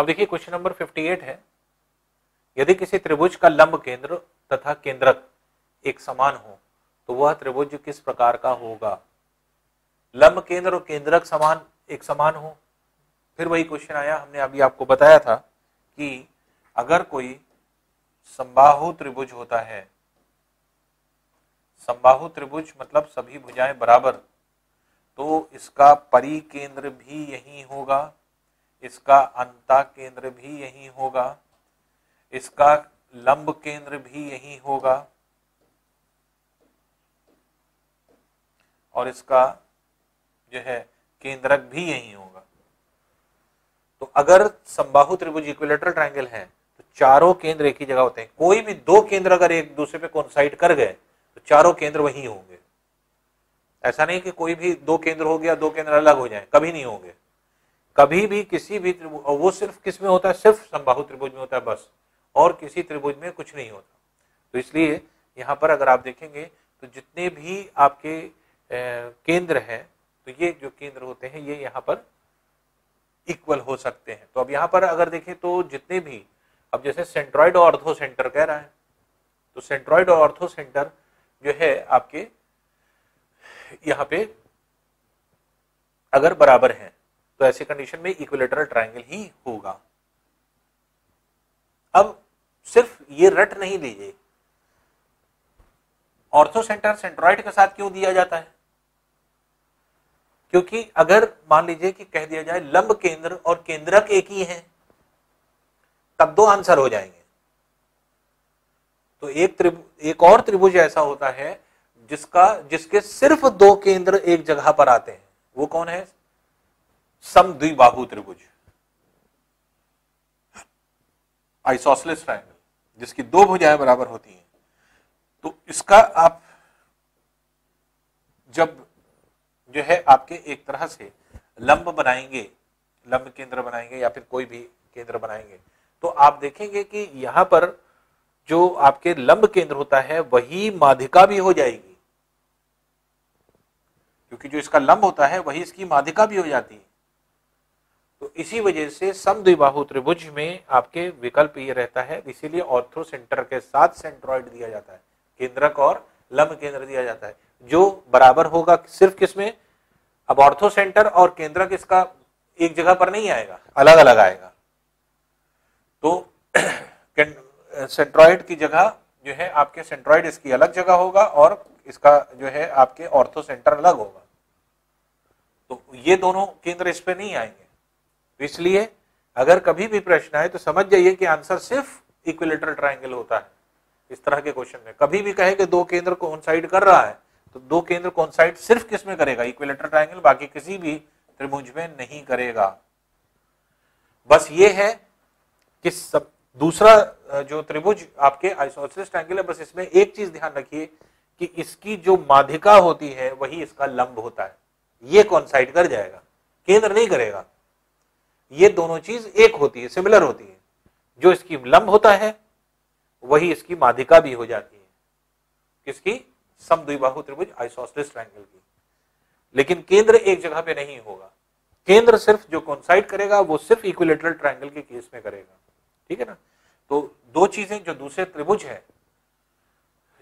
अब देखिए question number 58 है, यदि किसी त्रिभुज का लंब केंद्र तथा केंद्रक एक समान हो तो वह त्रिभुज किस प्रकार का होगा। लंब केंद्र और केंद्रक समान एक समान हो, फिर वही क्वेश्चन आया, हमने अभी आपको बताया था कि अगर कोई समबाहु त्रिभुज होता है, समबाहु त्रिभुज मतलब सभी भुजाएं बराबर, तो इसका परिकेंद्र भी यही होगा, इसका अंता केंद्र भी यही होगा, इसका लंब केंद्र भी यही होगा और इसका जो है केंद्रक भी यही होगा। तो अगर समबाहु त्रिभुज इक्विलेटरल ट्रायंगल है तो चारों केंद्र एक ही जगह होते हैं। कोई भी दो केंद्र अगर एक दूसरे पे कोइंसाइड कर गए तो चारों केंद्र वही होंगे। ऐसा नहीं कि कोई भी दो केंद्र हो गया, दो केंद्र अलग हो जाए, कभी नहीं होंगे। कभी भी किसी भी त्रिभुज, वो सिर्फ किस में होता है, सिर्फ समबाहु त्रिभुज में होता है बस, और किसी त्रिभुज में कुछ नहीं होता। तो इसलिए यहाँ पर अगर आप देखेंगे तो जितने भी आपके केंद्र हैं, तो ये जो केंद्र होते हैं ये यहाँ पर इक्वल हो सकते हैं। तो अब यहाँ पर अगर देखें तो जितने भी, अब जैसे सेंट्रॉइड और ऑर्थो सेंटर कह रहा है, तो सेंट्रॉइड और ऑर्थो सेंटर जो है आपके यहाँ पे अगर बराबर हैं तो ऐसी कंडीशन में इक्विलेटरल ट्रायंगल ही होगा। अब सिर्फ ये रट नहीं लीजिए, ऑर्थो सेंटर सेंट्रॉइड के साथ क्यों दिया जाता है, क्योंकि अगर मान लीजिए कि कह दिया जाए लंब केंद्र और केंद्रक एक ही है, तब दो आंसर हो जाएंगे। तो एक और त्रिभुज ऐसा होता है जिसके सिर्फ दो केंद्र एक जगह पर आते हैं, वो कौन है, समद्विबाहु त्रिभुज, आइसोसेलेस ट्रायंगल, जिसकी दो भुजाएं बराबर होती हैं। तो इसका आप जब जो है आपके एक तरह से लंब बनाएंगे, लंब केंद्र बनाएंगे या फिर कोई भी केंद्र बनाएंगे, तो आप देखेंगे कि यहां पर जो आपके लंब केंद्र होता है वही माध्यिका भी हो जाएगी, क्योंकि जो इसका लंब होता है वही इसकी माध्यिका भी हो जाती है। तो इसी वजह से समद्विबाहु त्रिभुज में आपके विकल्प ये रहता है, इसीलिए ऑर्थो सेंटर के साथ सेंट्रॉइड दिया जाता है, केंद्रक और लंब केंद्र दिया जाता है, जो बराबर होगा सिर्फ किसमें, अब ऑर्थो सेंटर और केंद्रक इसका एक जगह पर नहीं आएगा, अलग अलग आएगा। तो सेंट्रॉइड की जगह जो है आपके सेंट्रॉइड इसकी अलग जगह होगा और इसका जो है आपके ऑर्थो सेंटर अलग होगा। तो ये दोनों केंद्र इस पे नहीं आएंगे। तो इसलिए अगर कभी भी प्रश्न आए तो समझ जाइए कि आंसर सिर्फ इक्विलेटरल ट्रायंगल होता है। इस तरह के क्वेश्चन में कभी भी कहे कि दो केंद्र कोइंसाइड कर रहा है, तो दो केंद्र कोइंसाइड सिर्फ किस में करेगा, इक्विलेटरल ट्रायंगल, बाकी किसी भी त्रिभुज में नहीं करेगा। बस ये है कि सब दूसरा जो त्रिभुज आपके आइसोसेलेस ट्रायंगल है, बस इसमें एक चीज ध्यान रखिए कि इसकी जो माध्यिका होती है वही इसका लंब होता है, ये कोइंसाइड कर जाएगा, केंद्र नहीं करेगा। ये दोनों चीज एक होती है, सिमिलर होती है, जो इसकी लंब होता है वही इसकी माध्यिका भी हो जाती है, किसकी, समद्विबाहु त्रिभुज आइसोसेलेस ट्रायंगल की। लेकिन केंद्र एक जगह पे नहीं होगा, केंद्र सिर्फ जो कोइंसाइड करेगा वो सिर्फ इक्विलेटरल ट्रायंगल के केस में करेगा, ठीक है ना। तो दो चीजें जो दूसरे त्रिभुज है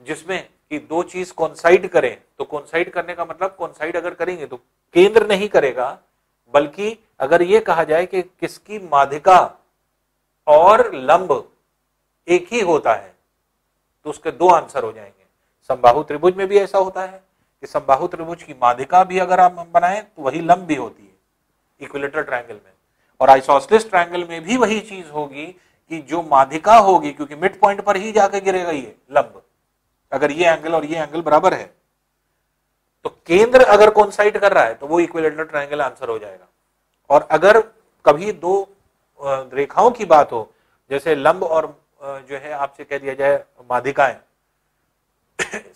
जिसमें कि दो चीज कोइंसाइड करें, तो कोइंसाइड करने का मतलब कोइंसाइड अगर करेंगे तो केंद्र नहीं करेगा, बल्कि अगर ये कहा जाए कि किसकी माध्यिका और लंब एक ही होता है तो उसके दो आंसर हो जाएंगे। समबाहु त्रिभुज में भी ऐसा होता है कि समबाहु त्रिभुज की माध्यिका भी अगर आप बनाएं तो वही लंब भी होती है इक्विलेटरल ट्रायंगल में, और आइसोसेलेस ट्रायंगल में भी वही चीज होगी कि जो माध्यिका होगी, क्योंकि मिड पॉइंट पर ही जाकर गिरेगा ये लंब, अगर ये एंगल और ये एंगल बराबर है तो केंद्र अगर कोइंसाइड कर रहा है तो वो इक्विलेटरल ट्रायंगल आंसर हो जाएगा। और अगर कभी दो रेखाओं की बात हो, जैसे लंब और जो है आपसे कह दिया जाए माध्यिकाएं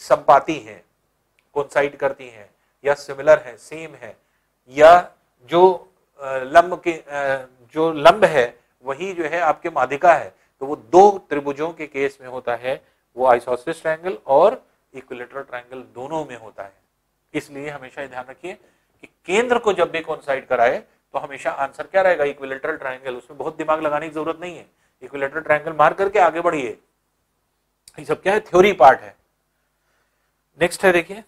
संपाती हैं, कोइंसाइड करती हैं या सिमिलर है, सेम है, या जो लंब के जो लंब है वही जो है आपके माध्यिका है, तो वो दो त्रिभुजों के केस में होता है, वो आइसोसेलेस ट्रायंगल और इक्विलेटरल ट्रायंगल दोनों में होता है। इसलिए हमेशा ध्यान रखिए कि केंद्र को जब भी कोइंसाइड कराए तो हमेशा आंसर क्या रहेगा, इक्विलेटरल ट्रायंगल। उसमें बहुत दिमाग लगाने की जरूरत नहीं है, इक्विलेटरल ट्रायंगल मार करके आगे बढ़िए। ये सब क्या है, थ्योरी पार्ट है। नेक्स्ट है देखिए,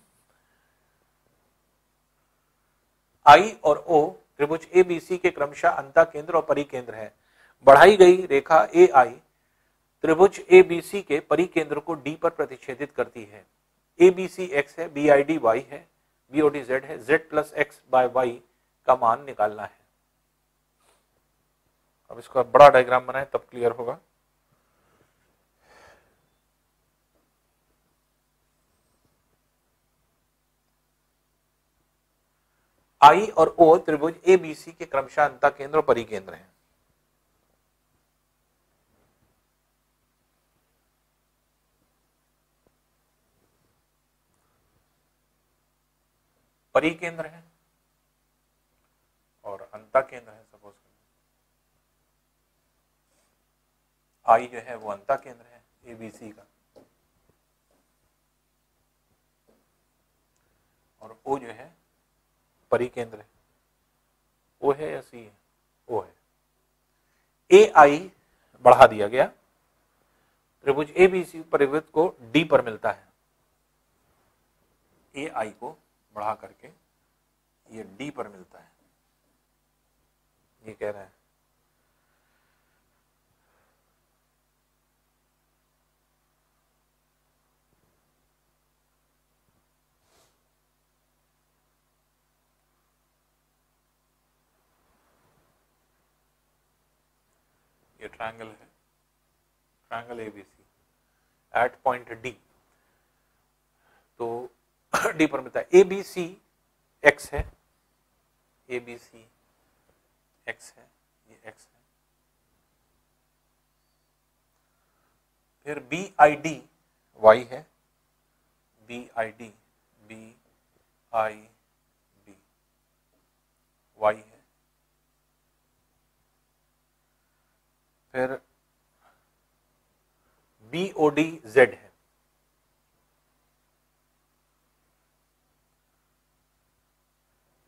आई और ओ त्रिभुज एबीसी के क्रमशः अंतः केंद्र और परिकेंद्र है। बढ़ाई गई रेखा ए आई त्रिभुज एबीसी के परिकेंद्र को डी पर प्रतिच्छेदित करती है। एबीसी एक्स है, बी आई डी वाई है, बीओडी जेड है। Z plus X by Y का मान निकालना है। अब इसका बड़ा डायग्राम बनाए तब क्लियर होगा। आई और ओ त्रिभुज एबीसी के क्रमशः अंतः केंद्र और परिकेंद्र है। परिकेंद्र है और अंतः केंद्र है। सपोज आई जो है वो अंतः केंद्र है एबीसी का, और ओ जो है परिकेंद्र है। ओ है या सी है, ओ है। ए आई बढ़ा दिया गया, त्रिभुज एबीसी परिवृत्त को डी पर मिलता है। ए आई को बढ़ा करके ये डी पर मिलता है, ये कह रहे हैं। ये ट्रायंगल है, triangle ABC at point D, तो डी पर मिलता है। एबीसी एक्स है, एबीसी एक्स है, ये एक्स है। फिर बी आई डी वाई है, B I D, B I D Y है। फिर बी ओ डी जेड है,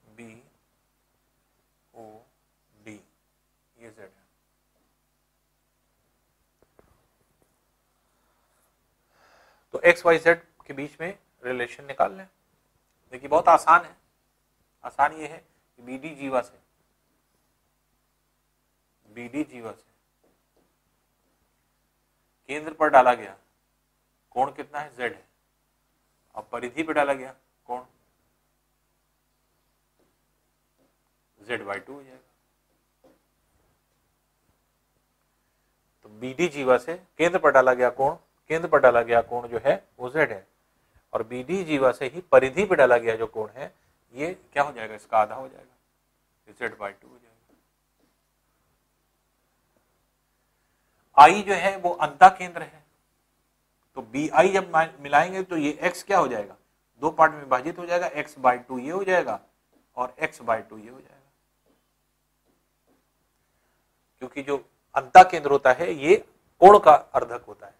बी ओ डी ये जेड है। तो एक्स वाई जेड के बीच में रिलेशन निकाल लें। देखिए बहुत आसान है। आसान ये है कि बीडी जीवा से, बीडी जीवा से केंद्र पर डाला गया कोण कितना है, जेड है। अब परिधि पे डाला गया कोण जेड बाई 2 हो जाएगा। तो बीडी जीवा से केंद्र पर डाला गया कोण, केंद्र पर डाला गया कोण जो है वो जेड है, और बीडी जीवा से ही परिधि पे डाला गया जो कोण है ये क्या हो जाएगा, इसका आधा हो जाएगा, जेड बाई 2 हो जाएगा। आई जो है वो अंतः केंद्र है, तो बी आई जब मिलाएंगे तो ये एक्स क्या हो जाएगा, दो पार्ट में विभाजित हो जाएगा, एक्स बाई 2 ये हो जाएगा और एक्स बाई 2 ये हो जाएगा। क्योंकि जो अंतः केंद्र होता है ये कोण का अर्धक होता है।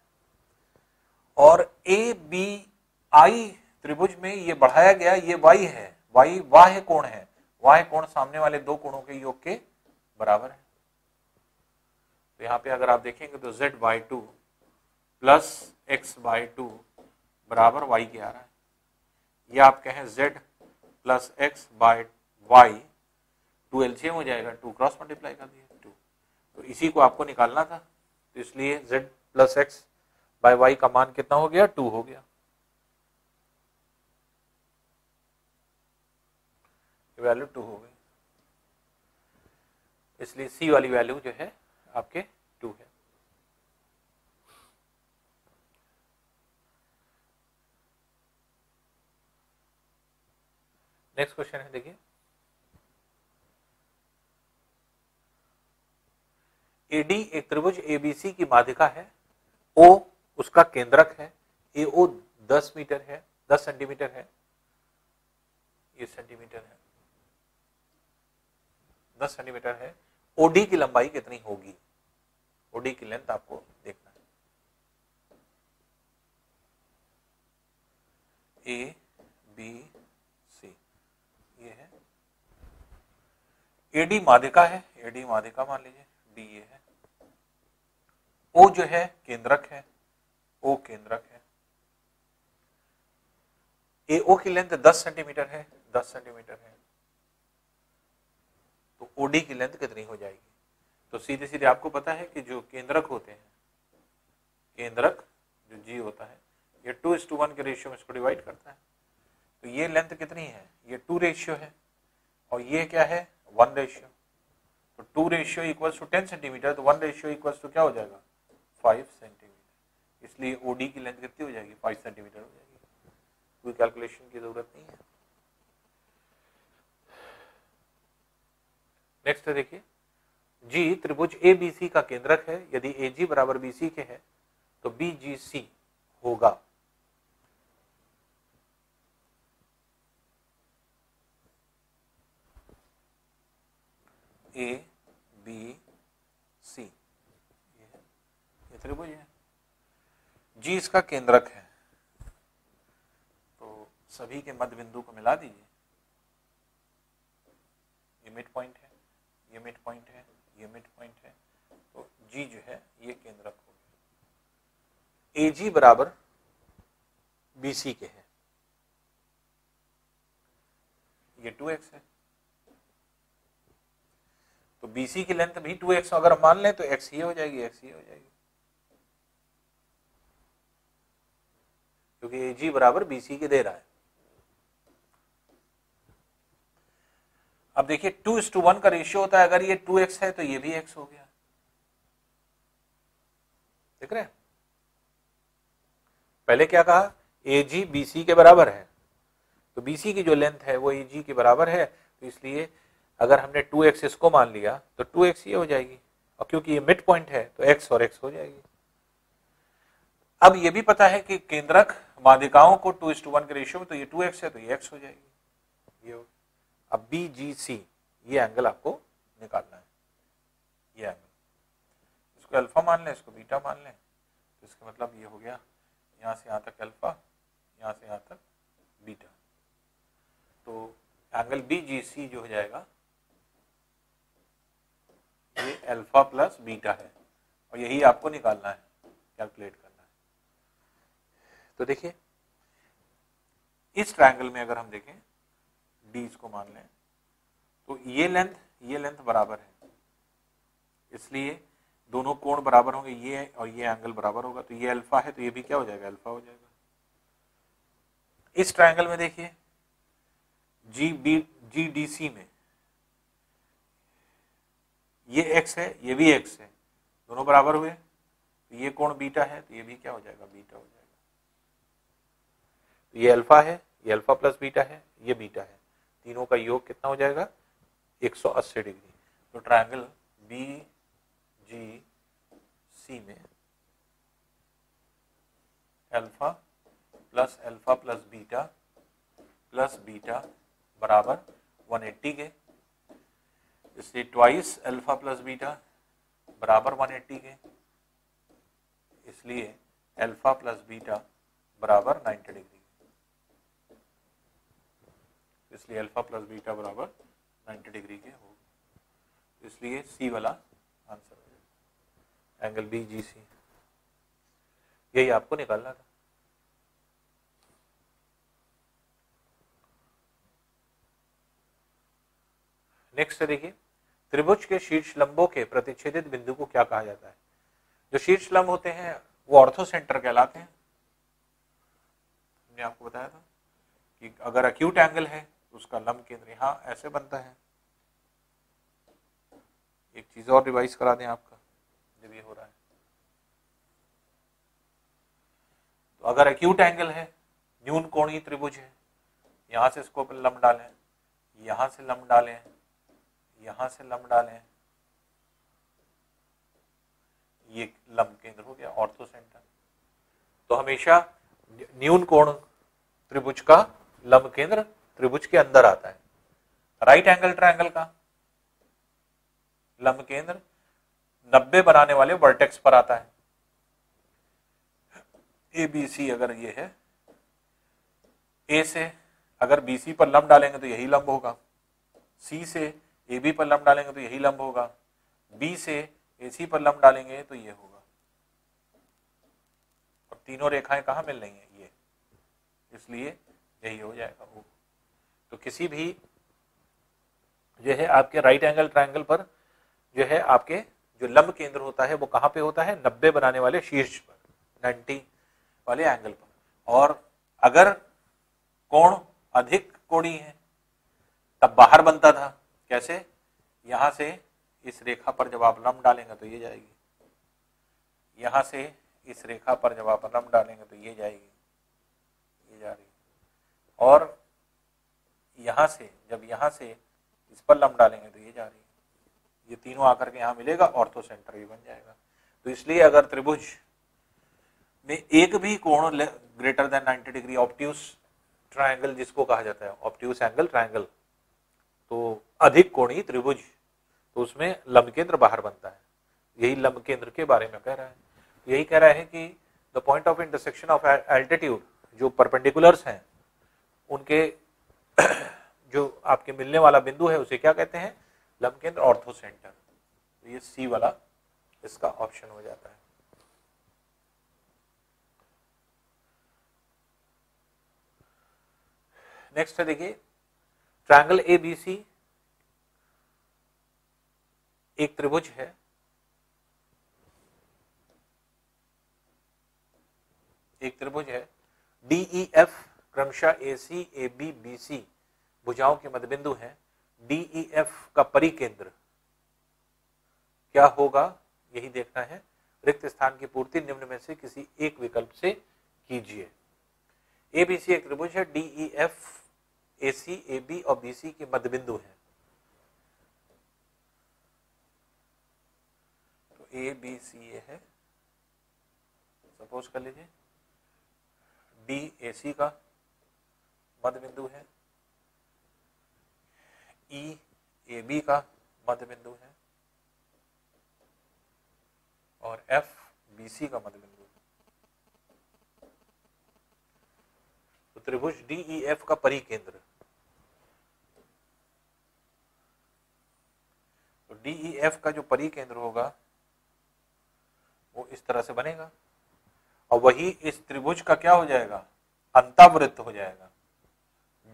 और ए बी आई त्रिभुज में ये बढ़ाया गया, ये वाई है, वाई बाह्य कोण है, बाह्य कोण सामने वाले दो कोणों के योग के बराबर है। तो यहां पे अगर आप देखेंगे तो z by 2 plus X by 2 बराबर y के आ रहा है, या आप कहें z plus X by Y 2 LCM हो जाएगा, 2 क्रॉस मल्टीप्लाई कर दिया 2, तो इसी को आपको निकालना था। तो इसलिए z plus X by Y का मान कितना हो गया, 2 हो गया। वैल्यू 2 हो गई, इसलिए सी वाली वैल्यू जो है आपके 2 है। नेक्स्ट क्वेश्चन है देखिए, एडी एक त्रिभुज एबीसी की माध्यिका है, ओ उसका केंद्रक है, एओ 10 मीटर है, 10 सेंटीमीटर है, ये सेंटीमीटर है, 10 सेंटीमीटर है। ओडी की लंबाई कितनी होगी, ओडी की लेंथ आपको देखना है। ए बी सी ये है। एडी माध्यिका है, एडी माध्यिका मान लीजिए, डी ये है, ओ जो है केंद्रक है, ओ केंद्रक है, एओ की लेंथ 10 सेंटीमीटर है, 10 सेंटीमीटर है, तो ओडी की लेंथ कितनी हो जाएगी? तो सीधे सीधे आपको पता है कि जो केंद्रक होते हैं, केंद्रक जो जी होता है, ये 2:1 के रेशियो में इसको डिवाइड करता है, तो ये लेंथ कितनी है? ये 2 रेशियो है, और ये क्या है? 1 रेशियो। तो 2 रेशियो इक्वल्स टू 10 सेंटीमीटर, तो 1 रेशियो इक्वल्स टू क्या हो जाएगा? 5 सेंटीमीटर। इसलिए ओडी की लेंथ कितनी हो जाएगी? 5 सेंटीमीटर हो जाएगी। कोई कैलकुलेशन की जरूरत नहीं है। नेक्स्ट देखिए, जी त्रिभुज ए बी सी का केंद्रक है, यदि ए जी बराबर बी सी के है तो बी जी सी होगा। ए बी सी ये त्रिभुज है, जी इसका केंद्रक है, तो सभी के मध्य बिंदु को मिला दीजिए, ये मिड पॉइंट है, ये मिड पॉइंट है, ये मिड पॉइंट है, तो जी जो है ये केंद्रक हो गया। ए जी बराबर बी सी के है, ये 2x है, तो BC की लेंथ भी 2x अगर हम मान लें तो x ये हो जाएगी, x ये हो जाएगी, क्योंकि AG बराबर BC के दे रहा है। अब देखिए 2:1 का रेशियो होता है, अगर ये 2x है तो ये भी x हो गया, देख रहे हैं? पहले क्या कहा? AG BC के बराबर है, तो BC की जो लेंथ है वो AG के बराबर है, तो इसलिए अगर हमने 2x इसको मान लिया तो 2x ये हो जाएगी, और क्योंकि ये मिड पॉइंट है तो x और x हो जाएगी। अब ये भी पता है कि केंद्रक माध्यिकाओं को 2:1 के रेशियो में, तो ये 2x है तो ये x हो जाएगी, ये हो। अब BGC ये एंगल आपको निकालना है, ये एंगल, इसको अल्फा मान लें, इसको बीटा मान लें, तो इसका मतलब ये हो गया यहाँ से यहाँ तक अल्फा, यहाँ से यहाँ तक बीटा, तो एंगल BGC जो हो जाएगा ये अल्फा प्लस बीटा है, और यही आपको निकालना है, कैलकुलेट करना है। तो देखिए इस ट्रायंगल में अगर हम देखें, डी इसको मान लें, तो ये लेंथ बराबर है, इसलिए दोनों कोण बराबर होंगे, ये और ये एंगल बराबर होगा, तो ये अल्फा है तो ये भी क्या हो जाएगा? अल्फा हो जाएगा। इस ट्रायंगल में देखिए GDC में ये x है, ये भी x है, दोनों बराबर हुए, तो ये कोण बीटा है तो ये भी क्या हो जाएगा? बीटा हो जाएगा। तो ये अल्फा है, ये अल्फा प्लस बीटा है, ये बीटा है, तीनों का योग कितना हो जाएगा? 180 डिग्री। तो ट्रायंगल BGC में अल्फा प्लस बीटा बराबर 180 के, इसलिए ट्वाइस अल्फा प्लस बीटा बराबर 180 के, इसलिए अल्फा प्लस बीटा बराबर 90 डिग्री, इसलिए अल्फा प्लस बीटा बराबर 90 डिग्री के हो, इसलिए सी वाला आंसर हो जाएगा, एंगल BGC, यही आपको निकालना था। नेक्स्ट देखिए, त्रिभुज के शीर्ष लंबों के प्रतिच्छेदित बिंदु को क्या कहा जाता है? जो शीर्ष लंब होते हैं वो ऑर्थोसेंटर कहलाते हैं। हमने आपको बताया था कि अगर अक्यूट एंगल है तो उसका लंब केंद्र यहां ऐसे बनता है। एक चीज और रिवाइज करा दें आपका जब ये हो रहा है, तो अगर अक्यूट एंगल है, न्यून कोणीय त्रिभुज है, यहां से इसको लंब डालें, यहां से लंब डालें, यहां से लंब डालें, ये लंब केंद्र हो गया ऑर्थोसेंटर। तो हमेशा न्यून कोण त्रिभुज का लंब केंद्र त्रिभुज के अंदर आता है। राइट एंगल ट्रायंगल का लंब केंद्र 90 बनाने वाले वर्टेक्स पर आता है। ABC अगर ये है, A से अगर BC पर लंब डालेंगे तो यही लंब होगा, C से ए बी पर लंब डालेंगे तो यही लंब होगा, बी से ए सी पर लंब डालेंगे तो ये होगा, और तीनों रेखाएं कहाँ मिल रही हैं, ये, इसलिए यही हो जाएगा वो। तो किसी भी जो है आपके राइट एंगल ट्रायंगल पर जो है आपके जो लंब केंद्र होता है वो कहाँ पे होता है, 90 बनाने वाले शीर्ष पर, 90 वाले एंगल पर। और अगर कोण अधिक कोणीय है तब बाहर बनता था, कैसे, यहां से इस रेखा पर जब आप लंब डालेंगे तो ये जाएगी, यहां से इस रेखा पर जब आप लंब डालेंगे तो ये जाएगी, ये जा रही, और यहां से जब यहां से इस पर लंब डालेंगे तो ये जा रही है, ये तीनों आकर के यहां मिलेगा, ऑर्थो सेंटर ये बन जाएगा। तो इसलिए अगर त्रिभुज में एक भी कोण greater than 90 degree, obtuse triangle जिसको कहा जाता है, ऑब्ट्यूस एंगल ट्रायंगल, तो अधिक कोणीय त्रिभुज, तो उसमें लंब केंद्र बाहर बनता है। यही लंब केंद्र के बारे में कह रहा है, यही कह रहा है कि the point of intersection of altitude, जो परपेंडिकुलर्स हैं उनके जो आपके मिलने वाला बिंदु है उसे क्या कहते हैं, लंब केंद्र, ऑर्थो सेंटर। तो ये सी वाला इसका ऑप्शन हो जाता है। नेक्स्ट है देखिए, ट्रायंगल एबीसी एक त्रिभुज है, एक त्रिभुज है, डीईएफ क्रमशः एसी एबी बीसी भुजाओं के मध्यबिंदु हैं। डीईएफ का परिकेंद्र क्या होगा यही देखना है। रिक्त स्थान की पूर्ति निम्न में से किसी एक विकल्प से कीजिए। एबीसी एक त्रिभुज है, डीईएफ एसी एबी और बीसी के मध्यबिंदु हैं। तो ए बी सी ए है, सपोज कर लीजिए, डी एसी का मध्य बिंदु है, ई ए बी का मध्य बिंदु है, और एफ बी सी का मध्य बिंदु है। तो त्रिभुज डी ई एफ का परिकेंद्र, तो डी ई एफ का जो परिकेंद्र होगा वो इस तरह से बनेगा, और वही इस त्रिभुज का क्या हो जाएगा, अंतावृत्त हो जाएगा।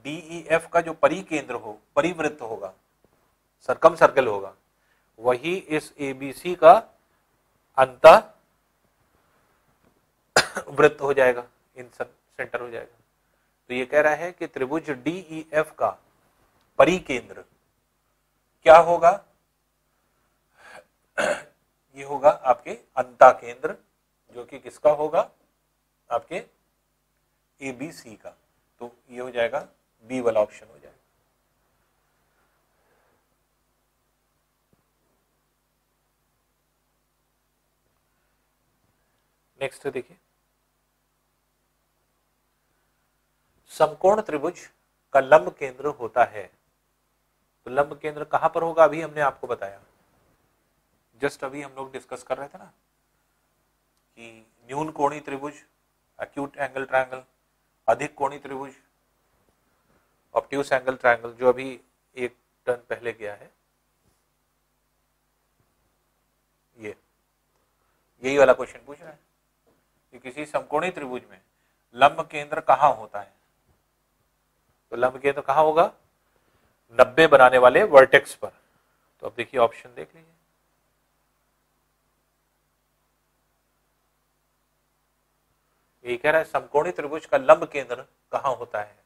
डीईएफ का जो परिकेंद्र हो, परिवृत्त होगा, सरकम सर्कल होगा, वही इस एबीसी का अंता वृत्त हो जाएगा, इन सेंटर हो जाएगा। तो ये कह रहा है कि त्रिभुज डीईएफ का परिकेंद्र क्या होगा, ये होगा आपके अंता केंद्र, जो कि किसका होगा, आपके ए बी सी का। तो ये हो जाएगा बी वाला ऑप्शन हो जाएगा। नेक्स्ट देखिए, समकोण त्रिभुज का लंब केंद्र होता है। तो लंब केंद्र कहां पर होगा, अभी हमने आपको बताया, जस्ट अभी हम लोग डिस्कस कर रहे थे ना कि न्यून कोणीय त्रिभुज, एक्यूट एंगल ट्रायंगल, अधिक कोणीय त्रिभुज, ऑब्ट्यूस एंगल ट्रायंगल, जो अभी एक टर्न पहले गया है, यही वाला क्वेश्चन पूछ रहा है कि किसी समकोणीय त्रिभुज में लंब केंद्र कहां होता है। तो लंब केंद्र कहां होगा, 90 बनाने वाले वर्टेक्स पर। तो अब देखिए ऑप्शन देख लीजिए, यही कह रहा है समकोणीय त्रिभुज का लंब केंद्र कहां होता है।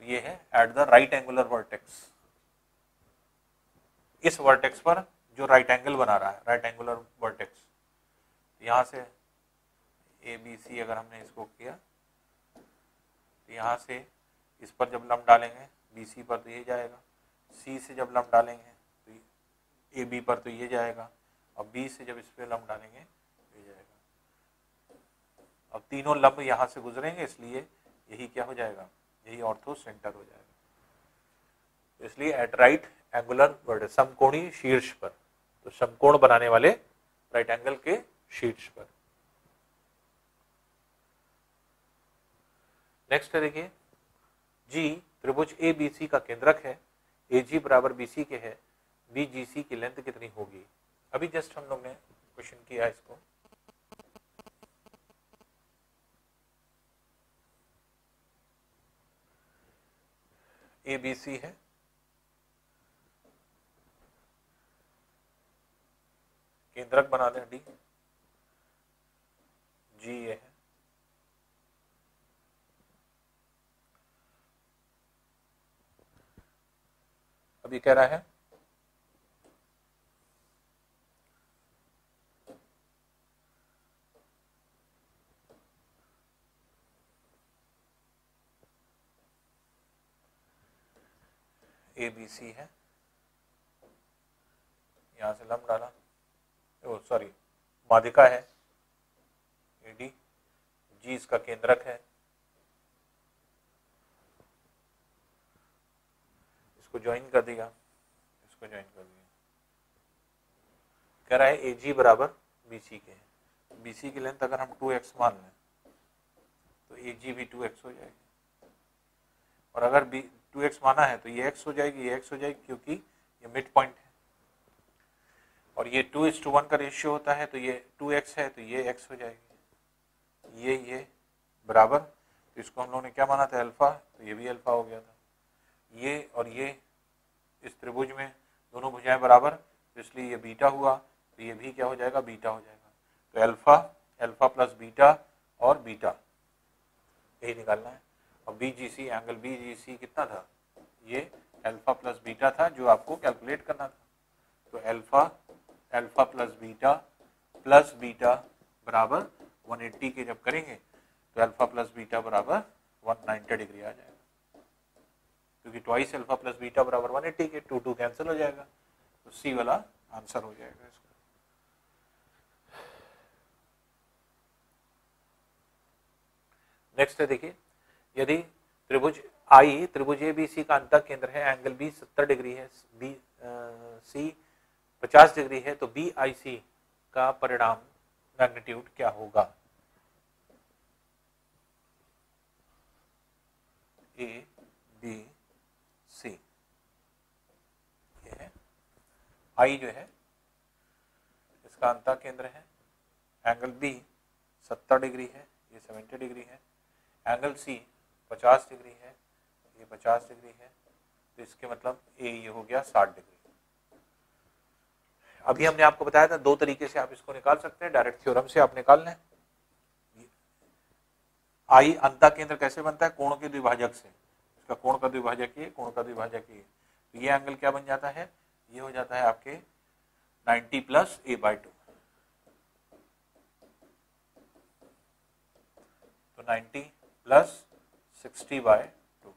ये है at the right angular vertex, इस वर्टेक्स पर जो राइट एंगल बना रहा है, राइट एंगुलर वर्टेक्स, यहां से ए बी सी अगर हमने इसको किया तो यहां से इस पर जब लंब डालेंगे बी सी पर तो ये जाएगा, सी से जब लंब डालेंगे तो ए बी पर तो ये जाएगा, और बी से जब इस पर लंब डालेंगे तो ये जाएगा। अब तीनों लंब यहां से गुजरेंगे, इसलिए यही क्या हो जाएगा, यही ऑर्थो सेंटर हो जाएगा। तो इसलिए एट राइट एंगुलर वर्टेक्स, समकोणीय शीर्ष पर, तो समकोण बनाने वाले राइट एंगल के शीर्ष पर। नेक्स्ट है देखिए, जी त्रिभुज ए बी सी का केंद्रक है, ए जी बराबर बी सी के है, बी जी सी की लेंथ कितनी होगी। अभी जस्ट हम लोग ने क्वेश्चन किया इसको, ए बी सी है, केंद्रक बना दें डी, जी ये है, अभी कह रहा है ए बी सी है, यहां से लंब डाला, सॉरी माध्यिका है ए डी, जी इसका केंद्रक है, इसको ज्वाइन कर दिया, इसको ज्वाइन कर दिया, कह रहा है ए जी बराबर बी सी के, बी सी की लेंथ अगर हम 2x मान लें तो ए जी भी 2x हो जाएगी, और अगर बी 2x माना है तो ये x हो जाएगी, ये x हो जाएगी, क्योंकि ये मिड पॉइंट है, और ये 2:1 का रेशियो होता है, तो ये 2x है तो ये x हो जाएगी, ये बराबर, तो इसको हम लोगों ने क्या माना था अल्फा, तो ये भी अल्फा हो गया था, ये और ये इस त्रिभुज में दोनों भुजाएं बराबर, तो इसलिए ये बीटा हुआ, तो ये भी क्या हो जाएगा, बीटा हो जाएगा, तो अल्फा, अल्फा प्लस बीटा और बीटा यही निकालना है। और BGC एंगल BGC कितना था, ये अल्फा प्लस बीटा था जो आपको कैलकुलेट करना था, तो अल्फा प्लस बीटा बराबर 180 के जब करेंगे तो अल्फा प्लस बीटा बराबर 190 डिग्री आ जाएगा, क्योंकि ट्वाइस अल्फा प्लस बीटा बराबर 180 के, 2 कैंसिल हो जाएगा, तो सी वाला आंसर हो जाएगा इसका। नेक्स्ट है देखिए, यदि त्रिभुज आई त्रिभुज ए बी सी का अंतः केंद्र है, एंगल बी 70 डिग्री है, बी सी 50 डिग्री है, तो बी आई सी का परिणाम मैग्नीट्यूड क्या होगा। ए बी सी ये है, आई जो है इसका अंतः केंद्र है, एंगल बी 70 डिग्री है, ये 70 डिग्री है, एंगल सी 50 डिग्री है, ये 50 डिग्री है, तो इसके मतलब ए ये हो गया 60 डिग्री। अभी हमने आपको बताया था दो तरीके से आप इसको निकाल सकते हैं, डायरेक्ट थ्योरम से आप निकाल लें। आई अंतः केंद्र कैसे बनता है, कोण के द्विभाजक से, इसका कोण का द्विभाजक ये, कोण का द्विभाजक ये, तो ये एंगल क्या बन जाता है, ये हो जाता है आपके 90 प्लस a/2, तो 90 प्लस 60/2,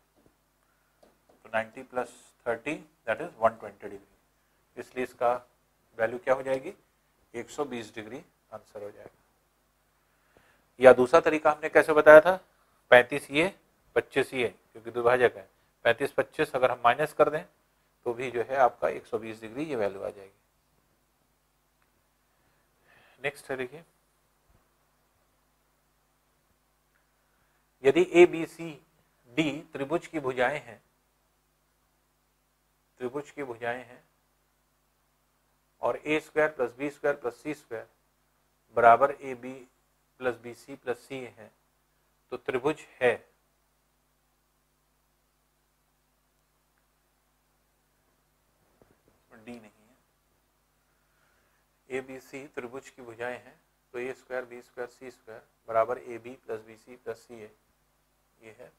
तो 90 प्लस 30 दैट इज 120 डिग्री, इसलिए इसका वैल्यू क्या हो जाएगी, 120 डिग्री आंसर हो जाएगा। या दूसरा तरीका हमने कैसे बताया था, 35 ये 25 ये, क्योंकि द्विभाजक है, 35-25 अगर हम माइनस कर दें तो भी जो है आपका 120 डिग्री ये वैल्यू आ जाएगी। नेक्स्ट है देखिए, यदि ए बी सी डी त्रिभुज की भुजाएं हैं, त्रिभुज की भुजाएं हैं और A square plus B square plus C square बराबर A B plus B C plus C है, तो त्रिभुज है डी नहीं है, ए बी सी त्रिभुज की भुजाएं हैं, तो A square B square C square बराबर A B plus B C plus C है, ये है,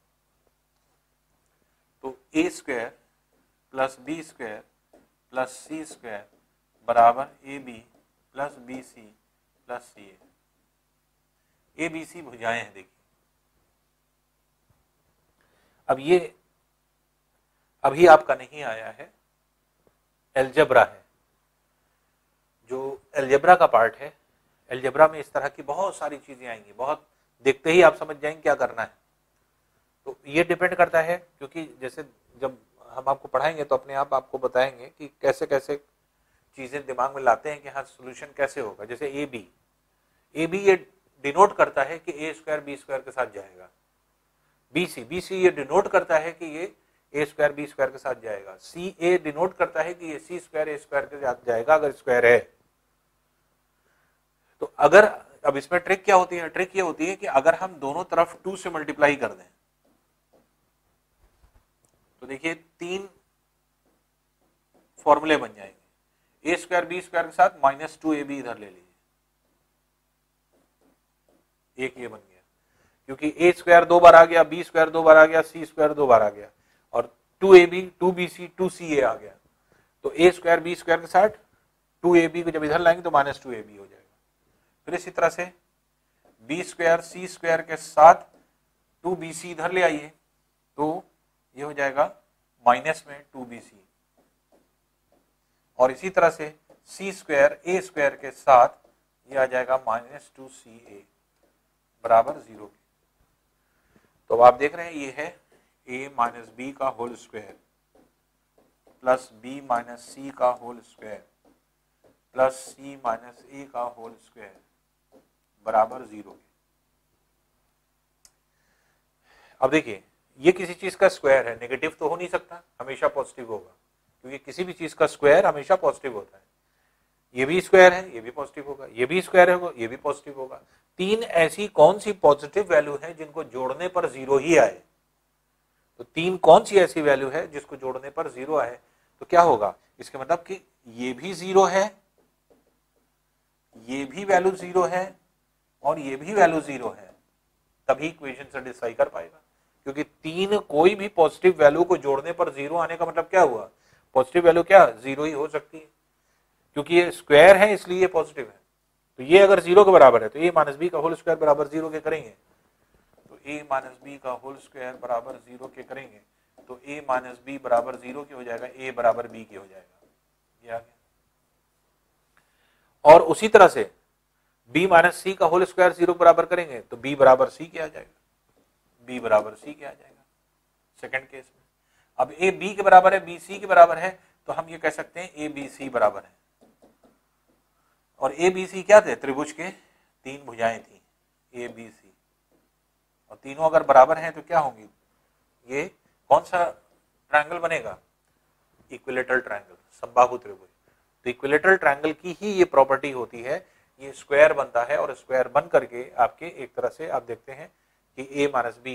तो A square plus B square plus C square बराबर A B plus B C plus C है, ए बी सी भुजाएं हैं। देखिए अब ये अभी आपका नहीं आया है, एलजेब्रा है, जो एलजेब्रा का पार्ट है, एलजेब्रा में इस तरह की बहुत सारी चीजें आएंगी, बहुत देखते ही आप समझ जाएंगे क्या करना है। तो ये डिपेंड करता है, क्योंकि जैसे जब हम आपको पढ़ाएंगे तो अपने आप आपको बताएंगे कि कैसे कैसे चीजें दिमाग में लाते हैं कि हाँ सोल्यूशन कैसे होगा। जैसे ए बी ये डिनोट करता है कि ए स्क्वायर बी स्क्वायर के साथ जाएगा, बी सी ये डिनोट करता है कि ये ए स्क्वायर बी स्क्वायर के साथ जाएगा। सी ए डिनोट करता है कि ये सी स्क्वायर ए स्क्वायर के साथ जाएगा अगर स्क्वायर है। तो अगर अब इसमें ट्रिक क्या होती है, ट्रिक ये होती है कि अगर हम दोनों तरफ 2 से मल्टीप्लाई कर दें तो देखिए 3 फॉर्मूले बन जाएंगे। ए स्क्वायर बी स्क्वायर के साथ -2ab इधर ले लीजिए, एक ये बन गया, क्योंकि ए स्क्वायर 2 बार आ गया, बी स्क्वायर 2 बार आ गया, सी स्क्वायर 2 बार आ गया और 2ab 2bc 2ca आ गया। तो ए स्क्वायर बी स्क्वायर के साथ 2ab को जब इधर लाएंगे तो -2ab हो जाएगा। फिर इसी तरह से बी स्क्वायर सी स्क्वायर के साथ 2bc इधर ले आइए तो ये हो जाएगा माइनस में 2bc, और इसी तरह से सी स्क्वायर ए स्क्वायर के साथ ये आ जाएगा -2ca बराबर 0 के। तो अब आप देख रहे हैं ये है a माइनस बी का whole square plus b minus C का whole square plus c minus A का होल स्क्वायर बराबर 0 के। अब देखिए ये किसी चीज का स्क्वायर है, नेगेटिव तो हो नहीं सकता, हमेशा पॉजिटिव होगा, क्योंकि किसी भी चीज का स्क्वायर हमेशा पॉजिटिव होता है। ये भी स्क्वायर है, ये भी पॉजिटिव होगा, ये भी स्क्वायर है, ये भी पॉजिटिव होगा। 3 ऐसी कौन सी पॉजिटिव वैल्यू है जिनको जोड़ने पर 0 ही आए? तो 3 कौन सी ऐसी वैल्यू है जिसको जोड़ने पर 0 आए? तो क्या होगा, इसके मतलब कि ये भी 0 है, ये भी वैल्यू 0 है और ये भी वैल्यू 0 है, तभी इक्वेशन सेटिस्फाई कर पाएगा। क्योंकि 3 कोई भी पॉजिटिव वैल्यू को जोड़ने पर 0 आने का मतलब क्या हुआ, पॉजिटिव वैल्यू क्या 0 ही हो सकती है, क्योंकि ये स्क्वायर है इसलिए ये पॉजिटिव है। तो ये अगर 0 के बराबर है तो a माइनस बी का होल स्क्वायर बराबर 0 के करेंगे, तो a माइनस बी का होल स्क्वायर बराबर 0 के करेंगे तो a माइनस बी बराबर 0 के हो जाएगा, a बराबर b के हो जाएगा, ये आ गया। और उसी तरह से b माइनस सी का होल स्क्वायर 0 बराबर करेंगे तो b बराबर c के आ जाएगा, b बराबर c के आ जाएगा सेकंड केस में। अब a b के बराबर है, b c के बराबर है, तो हम ये कह सकते हैं a b c बराबर है। और a b c क्या थे, त्रिभुज के 3 भुजाएं थी a b c, और तीनों अगर बराबर हैं तो क्या होंगी, ये कौन सा ट्रायंगल बनेगा, इक्विलेटरल ट्रायंगल, समबाहु त्रिभुज। तो इक्विलेटरल ट्रायंगल की ही ये प्रॉपर्टी होती है, ये स्क्वायर बनता है और स्क्वायर बन करके आपके एक तरह से आप देखते हैं कि a माइनस बी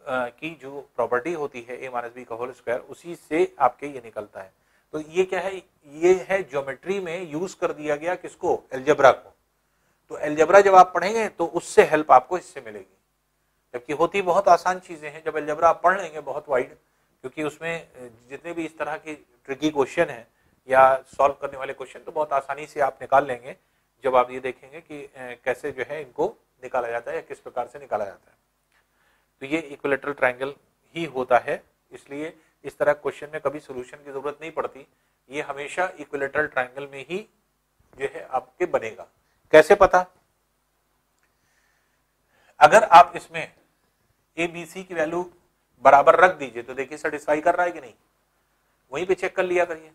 की जो प्रॉपर्टी होती है a माइनस बी का होल स्क्वायर, उसी से आपके ये निकलता है। तो ये क्या है, ये है ज्योमेट्री में यूज कर दिया गया किसको, अलजेब्रा को। तो अलजेब्रा जब आप पढ़ेंगे तो उससे हेल्प आपको इससे मिलेगी, जबकि होती बहुत आसान चीजें हैं। जब अलजेब्रा आप पढ़ लेंगे बहुत वाइड, क्योंकि उसमें जितने भी इस तरह की ट्रिकी क्वेश्चन है या सॉल्व करने वाले क्वेश्चन तो बहुत आसानी से आप निकाल लेंगे जब आप ये देखेंगे कि कैसे जो है इनको निकाला जाता है या किस प्रकार से निकाला जाता है। तो ये इक्विलेटरल ट्रायंगल ही होता है, इसलिए इस तरह क्वेश्चन में कभी सॉल्यूशन की जरूरत नहीं पड़ती, ये हमेशा इक्विलेटरल ट्रायंगल में ही जो है आपके बनेगा। कैसे पता, अगर आप इसमें ए बी सी की वैल्यू बराबर रख दीजिए तो देखिए सेटिस्फाई कर रहा है कि नहीं, वहीं पे चेक कर लिया करिए।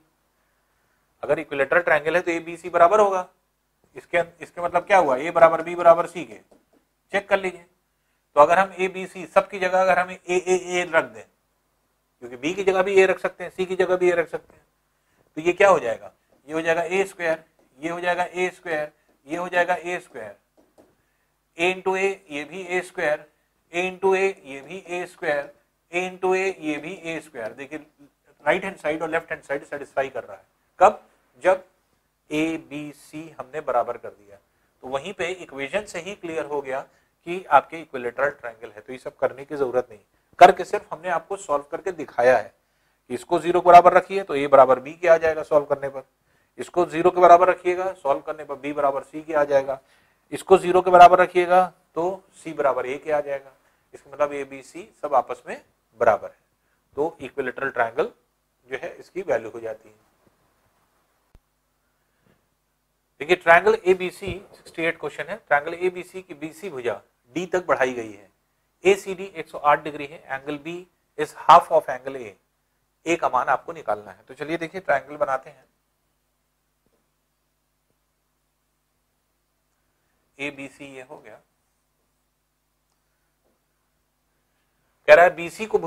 अगर इक्विलेटरल ट्रायंगल है तो ए बी सी बराबर होगा, इसके मतलब क्या हुआ, ए बराबर बी बराबर सी के, चेक कर लीजिए। तो अगर हम ए बी सी सबकी जगह अगर हम ए रख दें, क्योंकि बी की जगह भी ए रख सकते हैं, सी की जगह भी ए रख सकते हैं, तो ये क्या हो जाएगा, ये हो जाएगा ए स्क्वायर, ये हो जाएगा ए स्क्वायर, ये हो जाएगा ए स्क्वायर, ए इंटू ए ये भी ए स्क्वायर, ए इंटू ए ये भी ए स्क्वायर, ए इंटू ए ये भी ए स्क्वायर। देखिए राइट हैंड साइड और लेफ्ट हैंड साइड सेटिस्फाई कर रहा है, कब, जब ए बी सी हमने बराबर कर दिया। तो वहीं पे इक्वेशन से ही क्लियर हो गया कि आपके इक्विलेटरल ट्रायंगल है। तो ये सब करने की जरूरत नहीं, करके सिर्फ हमने आपको सॉल्व करके दिखाया है कि इसको 0 के बराबर रखिए तो a बराबर b के आ जाएगा सॉल्व करने पर, इसको 0 के बराबर रखिएगा सॉल्व करने पर b बराबर c के आ जाएगा, इसको 0 के बराबर रखिएगा तो c बराबर a के आ जाएगा। इसका मतलब a b c सब आपस में बराबर है, तो इक्विलेटरल ट्रायंगल जो है इसकी वैल्यू हो जाती है। देखिए ट्रायंगल ABC 68 क्वेश्चन है। ट्रायंगल ABC की BC भुजा D तक बढ़ाई गई है, ACD 108 डिग्री है, angle B is half of angle A, A का मान आपको निकालना है। तो चलिए देखिए ट्रायंगल बनाते हैं। ABC ये हो गया, कह रहा है BC को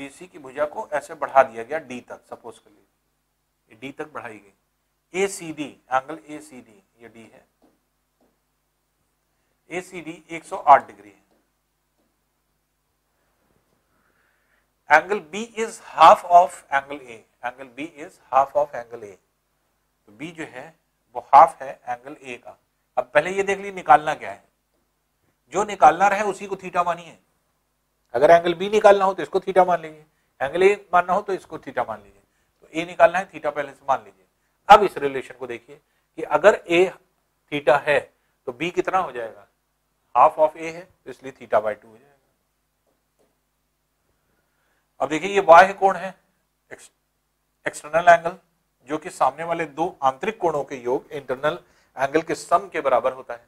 BC की भुजा को ऐसे बढ़ा दिया गया D तक, सपोज कर लीजिए D तक बढ़ाई गई। ACD, एंगल ACD ये D है, ACD 108 डिग्री है। Angle B is half of angle A, angle B is half of angle A, तो B जो है वो हाफ है एंगल A का। अब पहले ये देख लीजिए निकालना क्या है, जो निकालना रहे उसी को थीटा मानिए। अगर एंगल B निकालना हो तो इसको थीटा मान लीजिए, एंगल A मानना हो तो इसको थीटा मान लीजिए। तो A निकालना है, थीटा पहले से मान लीजिए। अब इस रिलेशन को देखिए कि अगर A थीटा है तो B कितना हो जाएगा, हाफ ऑफ A है, तो इसलिए थीटा बाय 2 हो जाएगा। अब देखिए ये बाह्य कोण है, एक्सटर्नल एंगल, जो कि सामने वाले दो आंतरिक कोणों के योग इंटरनल एंगल के सम के बराबर होता है।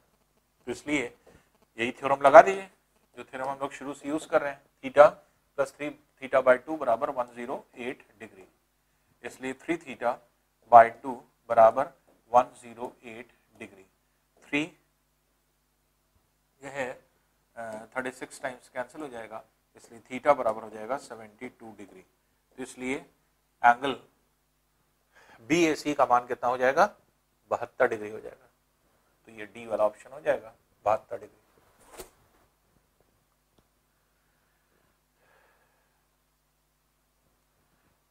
तो इसलिए यही थ्योरम लगा दीजिए जो थ्योरम हम लोग शुरू से यूज कर रहे हैं, थीटा प्लस 3 थीटा बाय 2 बराबर 108 डिग्री, इसलिए 3 थीटा बाय 2 बराबर 108 डिग्री। 3 यह है 36 टाइम्स कैंसिल हो जाएगा, इसलिए थीटा बराबर हो जाएगा 72 डिग्री। तो इसलिए एंगल BAC का मान कितना हो जाएगा, 72 डिग्री हो जाएगा। तो ये डी वाला ऑप्शन हो जाएगा 72 डिग्री।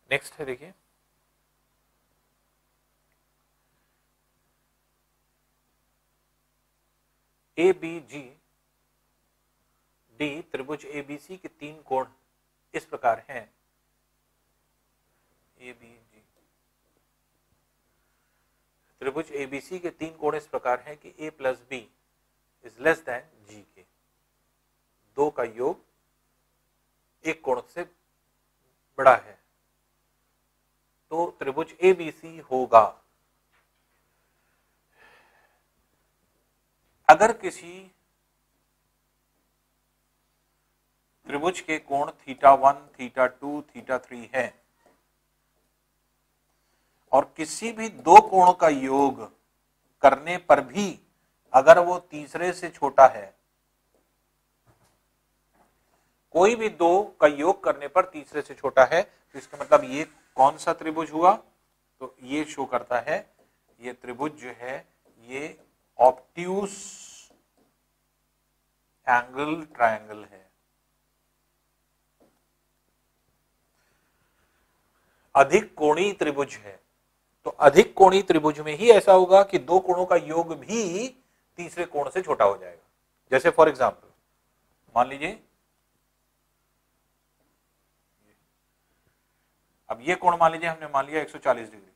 नेक्स्ट है देखिए ABG D त्रिभुज ABC के 3 कोण इस प्रकार हैं। ABG त्रिभुज ABC के 3 कोण इस प्रकार हैं कि A plus B is less than G के, दो का योग एक कोण से बड़ा है, तो त्रिभुज ABC होगा। अगर किसी त्रिभुज के कोण थीटा 1, थीटा 2, थीटा 3 है और किसी भी दो कोणों का योग करने पर भी अगर वो तीसरे से छोटा है, कोई भी दो का योग करने पर तीसरे से छोटा है, तो इसका मतलब ये कौन सा त्रिभुज हुआ, तो ये शो करता है ये त्रिभुज जो है ये ऑब्ट्यूस एंगल ट्रायंगल है। अधिक कोणीय त्रिभुज है, तो अधिक कोणीय त्रिभुज में ही ऐसा होगा कि दो कोणों का योग भी तीसरे कोण से छोटा हो जाएगा। जैसे फॉर एग्जांपल मान लीजिए अब ये कोण मान लीजिए हमने मान लिया 140 डिग्री,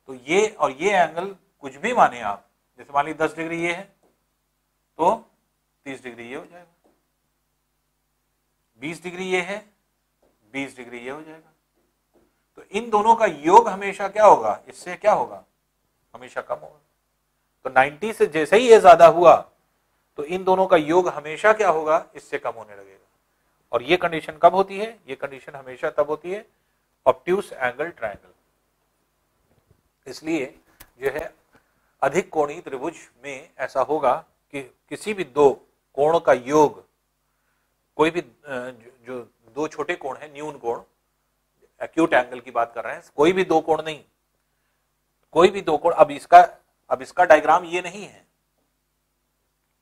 तो ये और ये एंगल कुछ भी माने आप, जैसे मान लीजिए 10 डिग्री ये है तो 30 डिग्री ये हो जाएगा, 20 डिग्री ये है 20 डिग्री ये हो जाएगा। तो इन दोनों का योग हमेशा क्या होगा, इससे क्या होगा, हमेशा कम होगा। तो 90 से जैसे ही ये ज्यादा हुआ तो इन दोनों का योग हमेशा क्या होगा, इससे कम होने लगेगा। और ये कंडीशन कब होती है, ये कंडीशन हमेशा तब होती है ऑब्ट्यूस एंगल ट्रायंगल। इसलिए जो है अधिक कोणीय त्रिभुज में ऐसा होगा कि किसी भी दो कोण का योग, कोई भी जो दो छोटे कोण है, न्यून कोण, एक्यूट एंगल की बात कर रहे हैं, कोई भी दो कोण नहीं, कोई भी दो कोण। अब इसका डायग्राम ये नहीं है,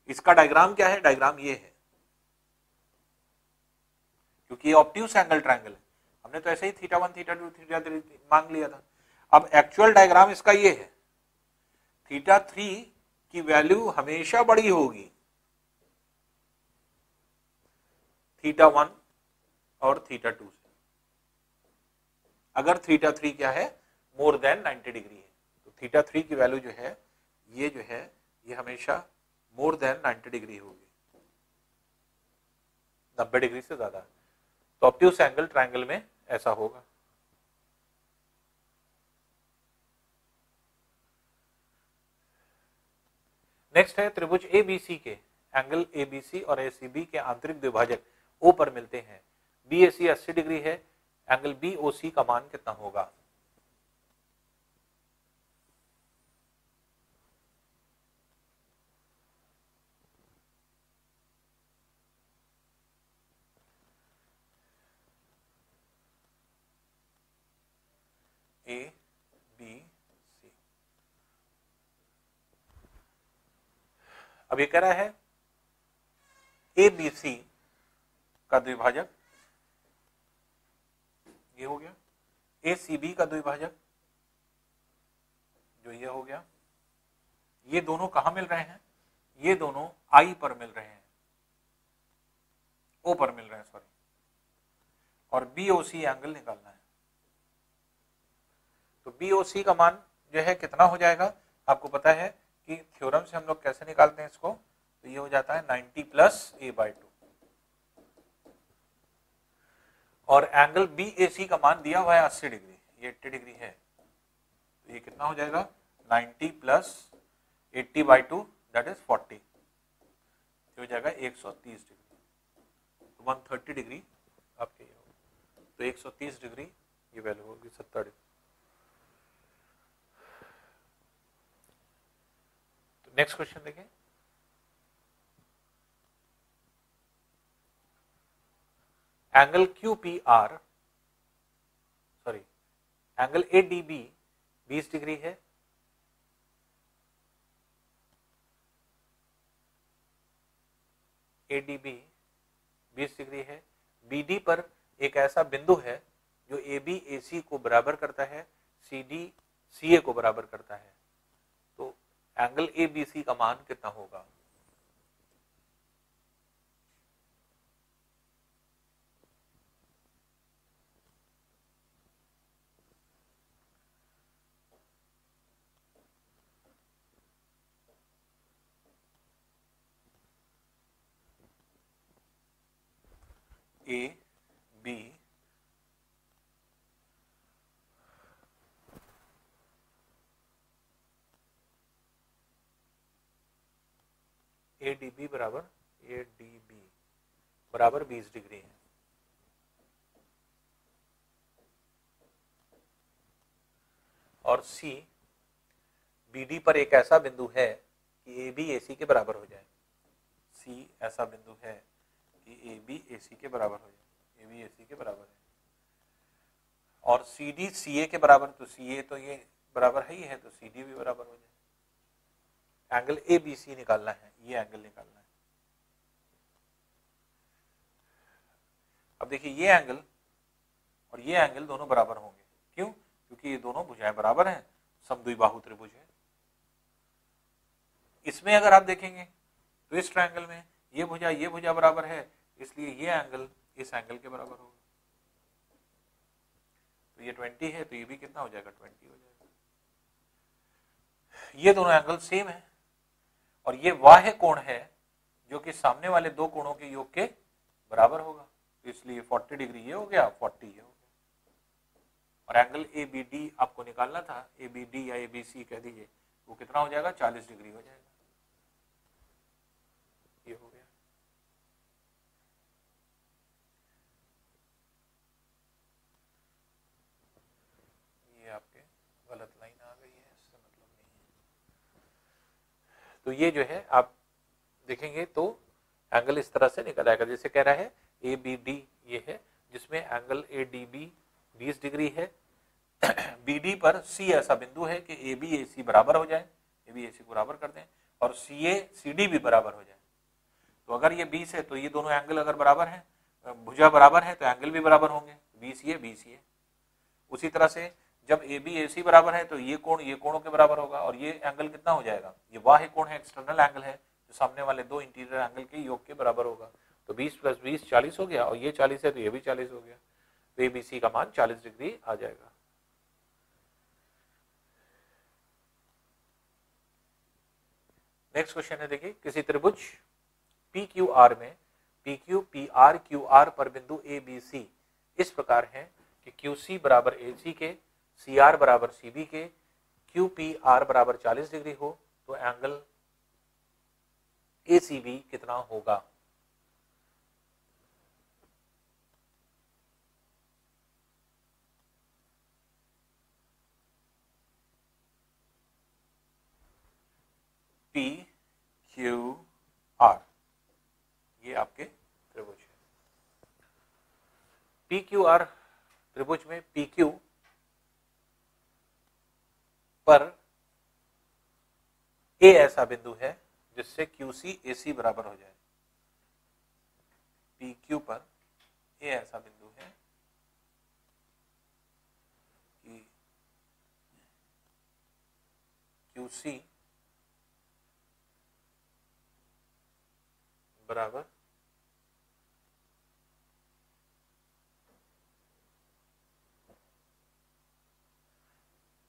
इसका डायग्राम क्या है, डायग्राम ये है, क्योंकि ये ऑब्ट्यूस एंगल ट्रायंगल है। हमने तो ऐसे ही थीटा 1, थीटा 2, थीटा 3 मांग लिया था। अब एक्चुअल डायग्राम इसका ये है, थीटा 3 की वैल्यू हमेशा बड़ी होगी थीटा 1 और थीटा 2 से। अगर थीटा 3 क्या है, मोर देन 90 डिग्री है, तो थीटा 3 की वैल्यू जो है ये हमेशा मोर देन 90 डिग्री होगी, 90 डिग्री से ज्यादा। तो ऑब्ट्यूस एंगल ट्रायंगल में ऐसा होगा। नेक्स्ट है त्रिभुज ABC के एंगल ABC और ACB के आंतरिक द्विभाजक O पर मिलते हैं। BAC 80 डिग्री है, एंगल BOC का मान कितना होगा। अब ये कह रहा है ABC का द्विभाजक, ये हो गया, ACB का द्विभाजक जो ये हो गया, ये दोनों कहां मिल रहे हैं, ये दोनों I पर मिल रहे हैं, O पर मिल रहे हैं सॉरी, और BOC एंगल निकालना है। तो BOC का मान जो है कितना हो जाएगा, आपको पता है कि थ्योरम से हम लोग कैसे निकालते हैं इसको, तो ये हो जाता है 90 + a/2, और एंगल BAC का मान दिया हुआ है 80 डिग्री, ये 80 डिग्री है, तो ये कितना हो जाएगा 90 + 80/2 दैट इज 40, ये हो जाएगा 130 डिग्री, तो 130 डिग्री आपके ये होगा, तो 130 डिग्री ये वैल्यू होगी 70 डिग्री। तो नेक्स्ट क्वेश्चन देखें, angle QPR sorry angle ADB 20 degree है, ADB 20 डिग्री है, BD पर एक ऐसा बिंदु है जो AB AC को बराबर करता है, CD CA को बराबर करता है, तो एंगल ABC का मान कितना होगा। AB ADB बराबर 20 डिग्री है, और C BD पर एक ऐसा बिंदु है कि AB AC के बराबर हो जाए, C ऐसा बिंदु है कि AB AC के बराबर हो जाए, AB AC के बराबर है, और CD CA के बराबर, तो CA तो ये बराबर है ही है, तो CD भी बराबर हो जाए। एंगल ABC निकालना है, ये एंगल निकालना है। अब देखिए ये एंगल और ये एंगल दोनों बराबर होंगे, क्यों, क्योंकि ये दोनों भुजाएं बराबर हैं, समद्विबाहु त्रिभुज है। इसमें अगर आप देखेंगे तो इस ट्रायंगल में ये भुजा बराबर है, इसलिए ये एंगल इस एंगल के बराबर होगा, तो ये 20 है, तो ये भी कितना हो जाएगा 20 हो जाएगा। ये दोनों एंगल सेम है, और ये बाह्य कोण है जो कि सामने वाले दो कोणों के योग के बराबर होगा, तो इसलिए 40 डिग्री ये हो गया, 40 ये हो गया। और एंगल ABD आपको निकालना था, ABD या ABC कह दीजिए, वो कितना हो जाएगा 40 डिग्री हो जाएगा, ये हो गया। ये आपके गलत लाइन आ गई है, इससे मतलब नहीं है। तो ये जो है आप देखेंगे तो एंगल इस तरह से निकल आएगा, जैसे कह रहा है ABD ये है, जिसमें एंगल ADB 20 डिग्री है, BD पर C ऐसा बिंदु है कि AB AC बराबर हो जाए, AB AC को बराबर कर दें, और CA CD भी बराबर हो जाए। तो अगर ये 20 है तो ये दोनों एंगल अगर बराबर हैं, भुजा बराबर है, तो एंगल भी बराबर होंगे, 20 ये। उसी तरह से जब AB AC बराबर है तो ये कोणों के बराबर होगा, और ये एंगल कितना हो जाएगा, ये बाह्य कोण है, एक्सटर्नल एंगल है, जो सामने वाले दो इंटीरियर एंगल के योग के बराबर होगा। तो 20 + 20 40 हो गया, और ये 40 है तो ये भी 40 हो गया, तो ABC का मान 40 डिग्री आ जाएगा। नेक्स्ट क्वेश्चन है, देखिए किसी त्रिभुज PQR में PQ PR QR पर बिंदु ABC इस प्रकार है कि QC बराबर AC के, CR बराबर CB के, QPR बराबर 40 डिग्री हो, तो एंगल ACB कितना होगा। PQR ये आपके त्रिभुज है। PQR त्रिभुज में PQ पर A ऐसा बिंदु है जिससे QC AC बराबर हो जाए। PQ पर ये ऐसा बिंदु है कि QC बराबर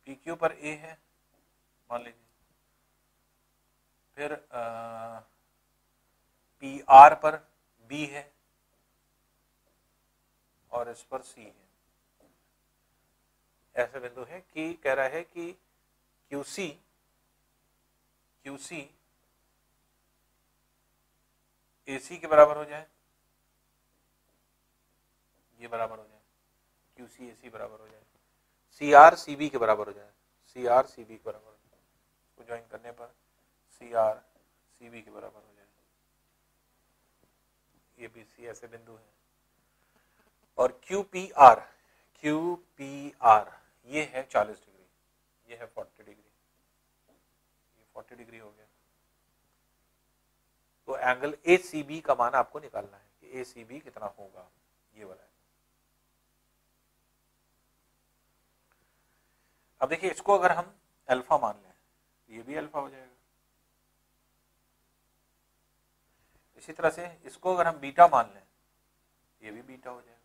PQ पर A है मान लीजिए, फिर PR पर B है और इस पर C है। ऐसा बिंदु है कि कह रहा है कि QC AC के बराबर हो जाए, ये बराबर हो जाए, QC AC बराबर हो जाए, CR CB के बराबर हो जाए, CR CB के बराबर हो जाए, इसको ज्वाइन करने पर CR CB के बराबर हो जाए। ये BC ऐसे बिंदु है। और QPR ये है 40 डिग्री, ये है 40 डिग्री, ये 40 डिग्री हो गया। तो एंगल ACB का मान आपको निकालना है कि ACB कितना होगा, ये वाला है। अब देखिए इसको अगर हम अल्फा मान लें, ये भी अल्फा हो जाएगा। इसी तरह से इसको अगर हम बीटा मान लें, ये भी बीटा हो जाएगा।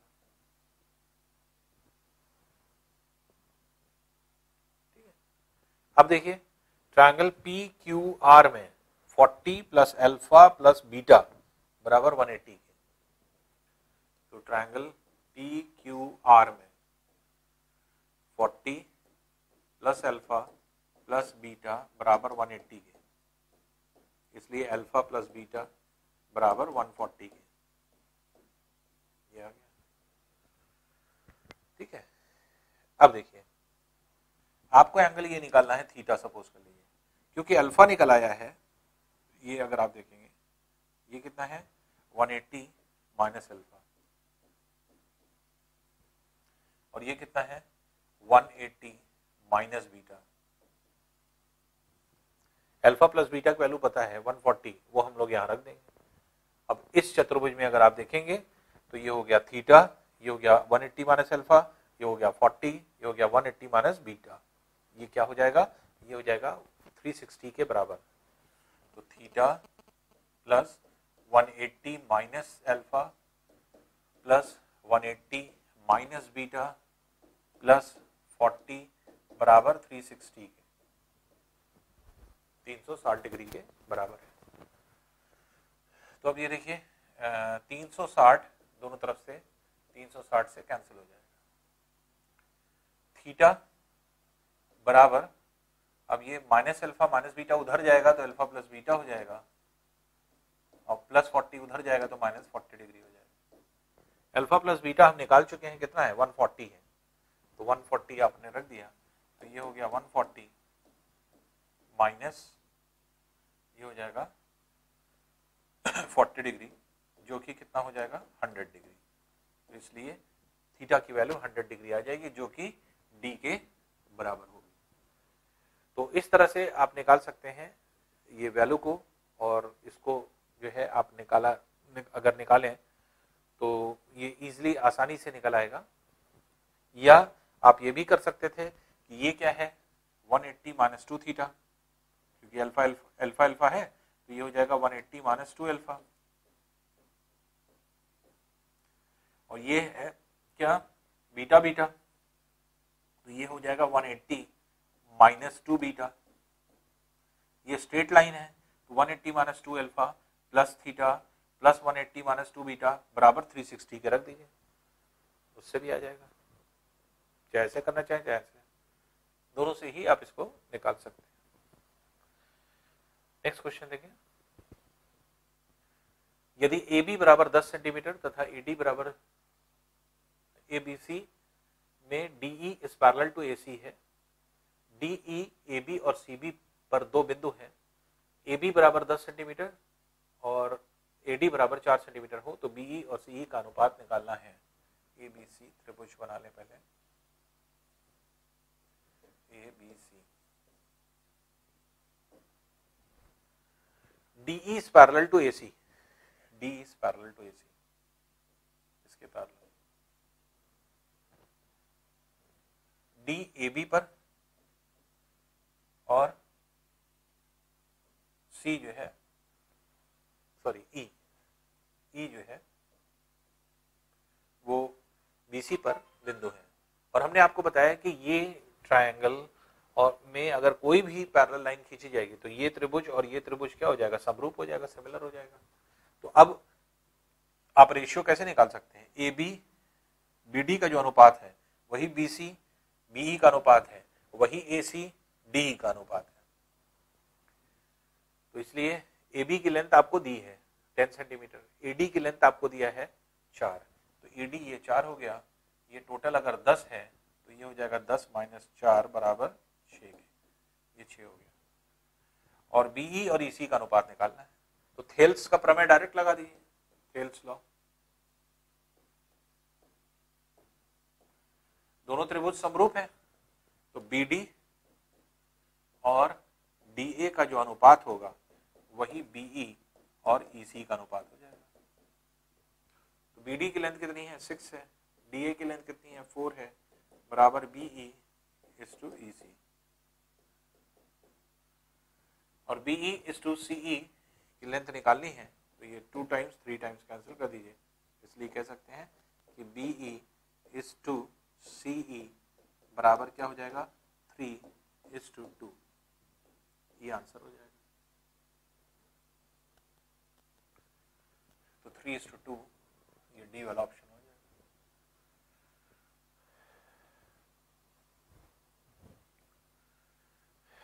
ठीक है। अब देखिए ट्रायंगल PQR में 40 प्लस अल्फा प्लस बीटा बराबर 180 के। तो ट्रायंगल PQR में 40 प्लस अल्फा प्लस बीटा बराबर 180 के, इसलिए अल्फा प्लस बीटा बराबर 140 के। ये आ गया। ठीक है। अब देखिए आपको एंगल ये निकालना है थीटा, सपोज कर लीजिए, क्योंकि अल्फा निकल आया है। ये अगर आप देखेंगे ये कितना है 180 माइनस अल्फा, और ये कितना है 180 minus beta. Alpha plus beta की वैल्यू पता है 140, वो हम लोग यहां रख देंगे। अब इस चतुर्भुज में अगर आप देखेंगे तो ये हो गया थीटा, ये हो गया 180 माइनस अल्फा, ये हो गया 40, ये हो गया 180 माइनस बीटा। ये क्या हो जाएगा, ये हो जाएगा 360 के बराबर। तो theta plus 180 minus alpha plus 180 minus beta plus 40 बराबर 360 के, 360 डिग्री के बराबर है। तो अब ये देखिए 360 दोनों तरफ से 360 से कैंसिल हो जाएगा। थीटा बराबर, अब ये माइनस अल्फा माइनस बीटा उधर जाएगा तो अल्फा प्लस बीटा हो जाएगा, और प्लस 40 उधर जाएगा तो माइनस 40 डिग्री हो जाएगा। अल्फा प्लस बीटा हम निकाल चुके हैं, कितना है 140 है, तो 140 आपने रख दिया, तो ये हो गया 140 माइनस ये हो जाएगा 40 डिग्री, जो कि कितना हो जाएगा 100 डिग्री। तो इसलिए थीटा की वैल्यू 100 डिग्री आ जाएगी, जो कि डी के बराबर होगी। तो इस तरह से आप निकाल सकते हैं ये वैल्यू को, और इसको जो है आप अगर निकालें तो ये इजीली आसानी से निकल आएगा। या आप ये भी कर सकते थे कि ये क्या है 180 माइनस 2 थीटा, क्योंकि अल्फा अल्फा है, तो ये हो जाएगा 180 माइनस 2 अल्फा, और ये है क्या बीटा बीटा, तो ये हो जाएगा 180 माइनस 2 बीटा। ये स्ट्रेट लाइन है, तो 180 minus 2 alpha plus theta plus 180 minus 2 beta बराबर 360 के रख दीजिए, उससे भी आ जाएगा। चाहे ऐसे करना चाहे चाहे ऐसे, दोनों से ही आप इसको निकाल सकते हैं। नेक्स्ट क्वेश्चन देखिए, यदि AB बराबर 10 सेंटीमीटर तथा AD बराबर ABC में DE is parallel to AC है, DE AB और CB पर दो बिंदु हैं, AB बराबर 10 सेंटीमीटर और AD बराबर 4 सेंटीमीटर हो, तो BE और CE का अनुपात निकालना है। ABC त्रिभुज बना लें पहले, ABC DE is parallel to AC, DE is parallel to AC, इसके पैरेलल D AB पर और C जो है सॉरी E जो है वो BC पर बिंदु है। और हमने आपको बताया कि ये ट्रायंगल और में अगर कोई भी पैरेलल लाइन खींची जाएगी तो ये त्रिभुज और ये त्रिभुज क्या हो जाएगा, समरूप हो जाएगा, सिमिलर हो जाएगा। तो अब आप रेशियो कैसे निकाल सकते हैं, AB BD का जो अनुपात है वही BC BE का अनुपात है, वही AC DE का अनुपात है। तो इसलिए AB की लेंथ आपको दी है 10 सेंटीमीटर, AD की लेंथ आपको दिया है 4, तो AD ये 4 हो गया, ये टोटल अगर 10 है तो ये हो जाएगा 10 माइनस 4 बराबर 6, ये 6 हो गया। और BE और EC का अनुपात निकालना है, तो थेल्स का प्रमेय डायरेक्ट लगा दीजिए, थेल्स लॉ। दोनों त्रिभुज समरूप हैं तो BD और DA का जो अनुपात होगा वही BE और EC का अनुपात हो जाएगा। तो BD की लेंथ कितनी है, 6 है, DA की लेंथ कितनी है, 4 है, बराबर BE is to EC। और BE is to CE की लेंथ निकालनी है तो ये 2 टाइम्स 3 टाइम्स कैंसिल कर दीजिए, इसलिए कह सकते हैं कि BE is to CE बराबर क्या हो जाएगा, 3 is to 2, ये आंसर हो जाएगा। तो 3 is to 2 ये डी वाला ऑप्शन हो जाएगा।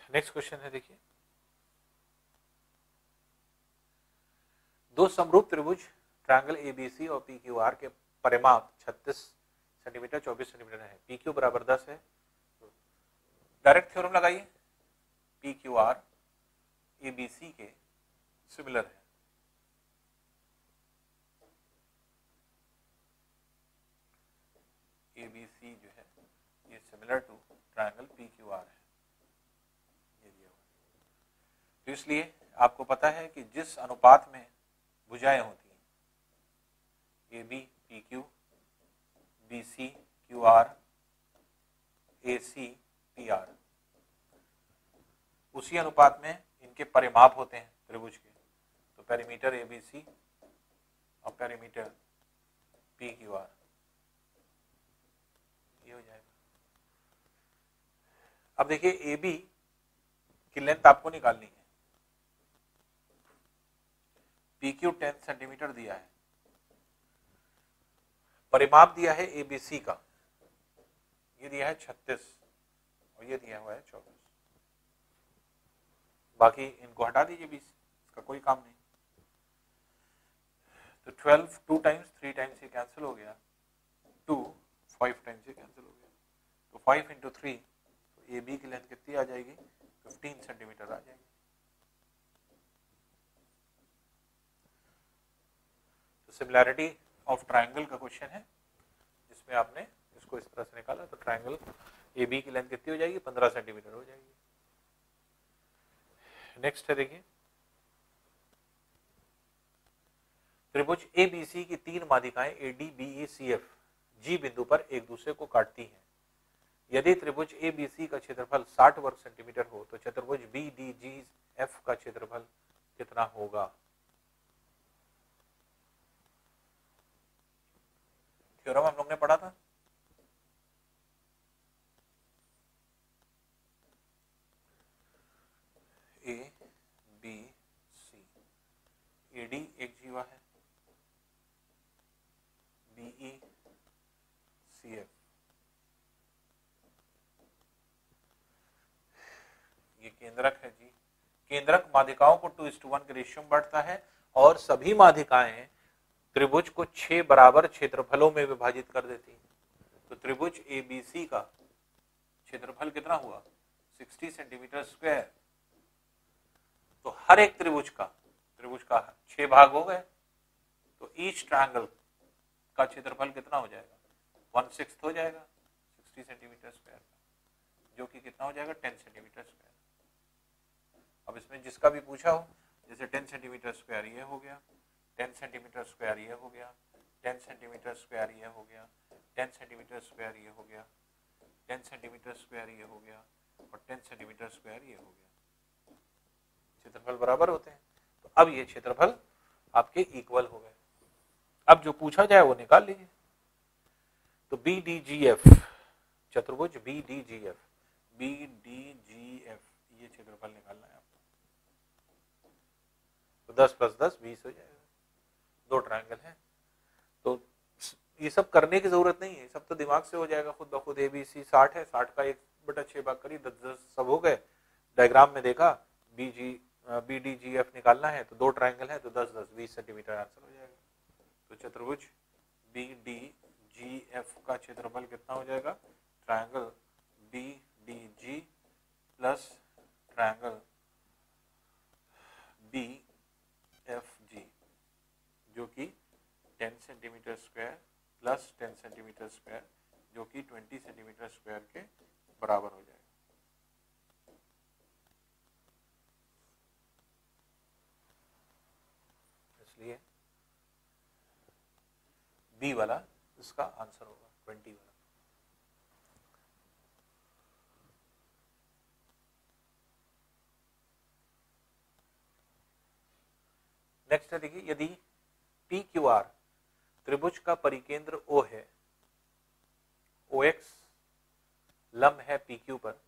नेक्स्ट क्वेश्चन है, देखिए, दो समरूप त्रिभुज ट्रायंगल ABC और PQR के परिमाप 36 सेंटीमीटर 24 सेंटीमीटर है, PQ बराबर 10 है, तो डायरेक्ट थ्योरम लगाइए, PQR ABC के सिमिलर है। ABC जो है ये सिमिलर टू ट्रायंगल PQR है, ये दिया हुआ। तो इसलिए आपको पता है कि जिस अनुपात में भुजाएं होती हैं AB PQ BC QR AC PR, उसी अनुपात में इनके परिमाप होते हैं त्रिभुज के। तो पेरीमीटर ABC और पेरीमीटर PQR ये हो जाएगा। अब देखिए AB की लेंथ आपको निकालनी है, PQ 10 सेंटीमीटर दिया है, परिमाप दिया है ABC का, ये दिया है 36 और ये दिया हुआ है 24, बाकी इनको हटा दीजिए 20, इसका कोई काम नहीं। तो 12 2 टाइम्स 3 टाइम्स ये कैंसिल हो गया, 2 5 टाइम्स ये कैंसिल हो गया, तो 5 इंटू 3, तो AB की लेंथ कितनी आ जाएगी, 15 सेंटीमीटर आ जाएगी। तो सिमिलैरिटी ऑफ ट्रायंगल का क्वेश्चन है जिसमें आपने इसको इस तरह से निकाला, तो ट्रायंगल AB की लेंथ कितनी हो जाएगी, 15 सेंटीमीटर हो जाएगी। नेक्स्ट है, देखिए, त्रिभुज ABC की 3 माध्यिकाएं AD BE CF G बिंदु पर एक दूसरे को काटती हैं। यदि त्रिभुज ABC का क्षेत्रफल 60 वर्ग सेंटीमीटर हो तो चतुर्भुज BDGF का क्षेत्रफल कितना होगा। थ्योरम हम लोग ने पढ़ा था, ABC, AD एक जीवा है, BE CF ये केंद्रक है जी। केंद्रक माध्यिकाओं को 2:1 के रेशियो में बढ़ता है और सभी माध्यिकाएं त्रिभुज को 6 बराबर क्षेत्रफलों में विभाजित कर देती हैं। तो त्रिभुज ABC का क्षेत्रफल कितना हुआ, 60 सेंटीमीटर स्क्वायर। तो हर एक त्रिभुज का 6 भाग हो गए, तो ईच ट्रायंगल का क्षेत्रफल कितना हो जाएगा, 1/6 हो जाएगा 60 सेंटीमीटर स्क्वायर का, जो कि कितना हो जाएगा 10 सेंटीमीटर स्क्वायर। अब इसमें जिसका भी पूछा हो जैसे 10 सेंटीमीटर स्क्वायर ये हो गया, 10 सेंटीमीटर स्क्वायर ये हो गया, 10 सेंटीमीटर स्क्वायर ये हो गया, 10 सेंटीमीटर स्क्वायर ये हो गया, 10 सेंटीमीटर स्क्वायर ये हो गया और 10 सेंटीमीटर स्क्वायर ये हो गया। क्षेत्रफल बराबर होते हैं। तो अब ये क्षेत्रफल आपके इक्वल हो गए। अब जो पूछा जाए वो निकाल लीजिए। तो BDGF चतुर्भुज BDGF ये क्षेत्रफल निकालना है आपको। तो 10 + 10 20 हो जाएगा। दो ट्रायंगल हैं, तो ये सब करने की जरूरत नहीं है, सब तो दिमाग से हो जाएगा खुद ब खुद। ABC 60 है, 60 का 1/6 भाग करिए, 10 सब हो गए। डायग्राम में देखा BDGF निकालना है, तो दो ट्रायंगल है तो 10 10 20 सेंटीमीटर आंसर हो जाएगा। तो चतुर्भुज BDGF का क्षेत्रफल कितना हो जाएगा? Triangle BDG plus triangle BFG, जो कि 10 centimetre square plus 10 centimetre square, जो कि 20 सेंटीमीटर स्क्वायर के बराबर हो जाएगा। इसलिए बी वाला इसका आंसर होगा, 20 वाला। नेक्स्ट है, देखिए, यदि PQR त्रिभुज का परिकेंद्र O है, OX लंब है PQ पर,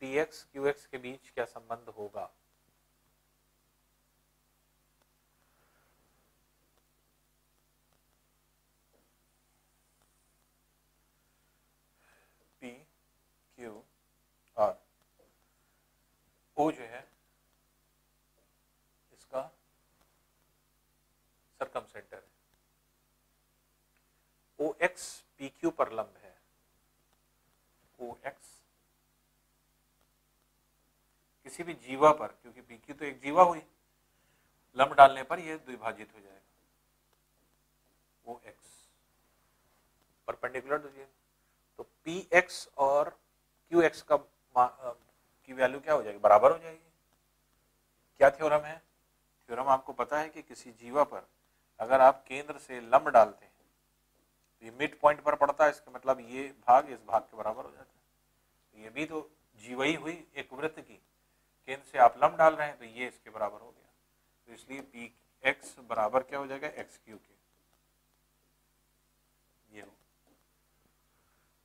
PX QX के बीच क्या संबंध होगा? PQR O जो है इसका सरकमसेंटर है, OX PQ पर लंब है, OX किसी भी जीवा पर, क्योंकि PQ तो एक जीवा हुई, लंब डालने पर यह द्विभाजित हो जाएगा। OX परपेंडिकुलर दीजिए, तो PX और QX का की वैल्यू क्या हो जाएगी? बराबर हो जाएगी। क्या थ्योरम है? थ्योरम आपको पता है कि किसी जीवा पर अगर आप केंद्र से लंब डालते हैं तो ये मिड पॉइंट पर पड़ता है, इसका मतलब ये भाग इस भाग के बराबर हो जाता है। तो ये भी तो जीवा ही हुई एक वृत्त की, केंद्र से आप लंब डाल रहे हैं तो ये इसके बराबर हो गया। तो इसलिए PX बराबर क्या हो जाएगा? XQ के। ये हो,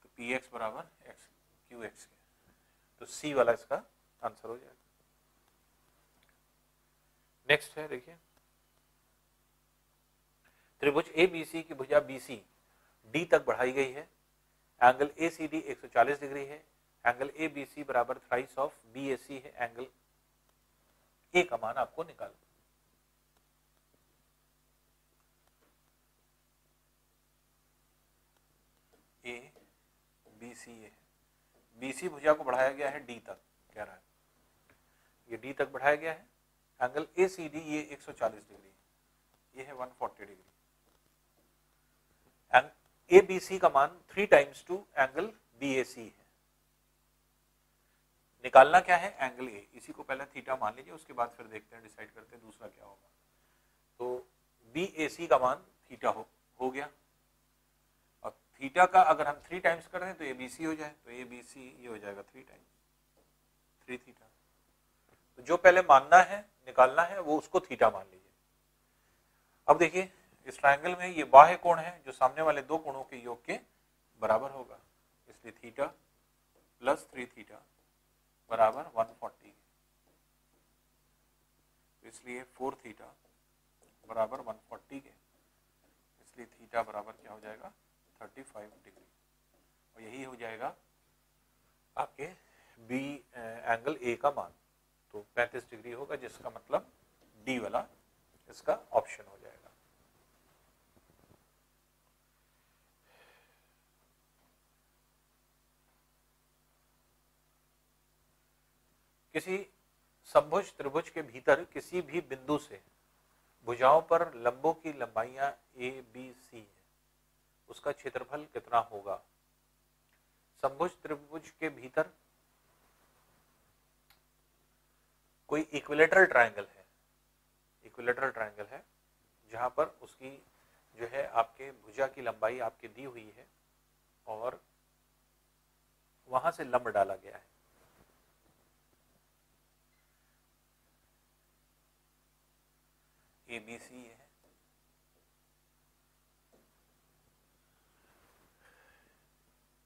तो PX बराबर QX के, तो C वाला इसका आंसर हो जाएगा। नेक्स्ट है, देखिए, त्रिभुज ABC की भुजा BC D तक बढ़ाई गई है, एंगल ACD 140 डिग्री है, एंगल ABC बराबर थ्राइस ऑफ BAC है, एंगल A का मान आपको निकालना। ABC है, BC भुजा को बढ़ाया गया है D तक, कह रहा है ये D तक बढ़ाया गया है, एंगल ACD ये 140 डिग्री, ये है 140 डिग्री। ABC का मान 3 टाइम्स टू एंगल BAC है। निकालना क्या है? Angle A। इसी को पहले थीटा मान लीजिए, उसके बाद फिर देखते हैं, डिसाइड करते हैं दूसरा क्या होगा। तो BAC का मान थीटा हो गया, और थीटा का अगर हम 3 टाइम्स कर दें तो ABC हो जाए, तो ABC ये हो जाएगा 3 टाइम्स 3 थीटा। तो जो पहले मानना है, निकालना है, वो उसको थीटा मान लीजिए। अब देखिए, इस ट्रायंगल में ये बाह्य कोण है जो सामने वाले दो कोणों के योग के बराबर होगा, इसलिए थीटा प्लस 3 थीटा बराबर 140, इसलिए 4 थीटा बराबर 140 के, इसलिए थीटा बराबर क्या हो जाएगा? 35 डिग्री, और यही हो जाएगा आपके एंगल A का मान। तो 35 डिग्री होगा, जिसका मतलब D वाला इसका ऑप्शन हो जाएगा। किसी समभुज त्रिभुज के भीतर किसी भी बिंदु से भुजाओं पर लंबों की लंबाइयां ABC है, उसका क्षेत्रफल कितना होगा? समभुज त्रिभुज के भीतर कोई इक्विलेटरल ट्रायंगल है, इक्विलेटरल ट्रायंगल है जहां पर उसकी जो है आपके भुजा की लंबाई आपके दी हुई है और वहां से लंब डाला गया है। ABC है,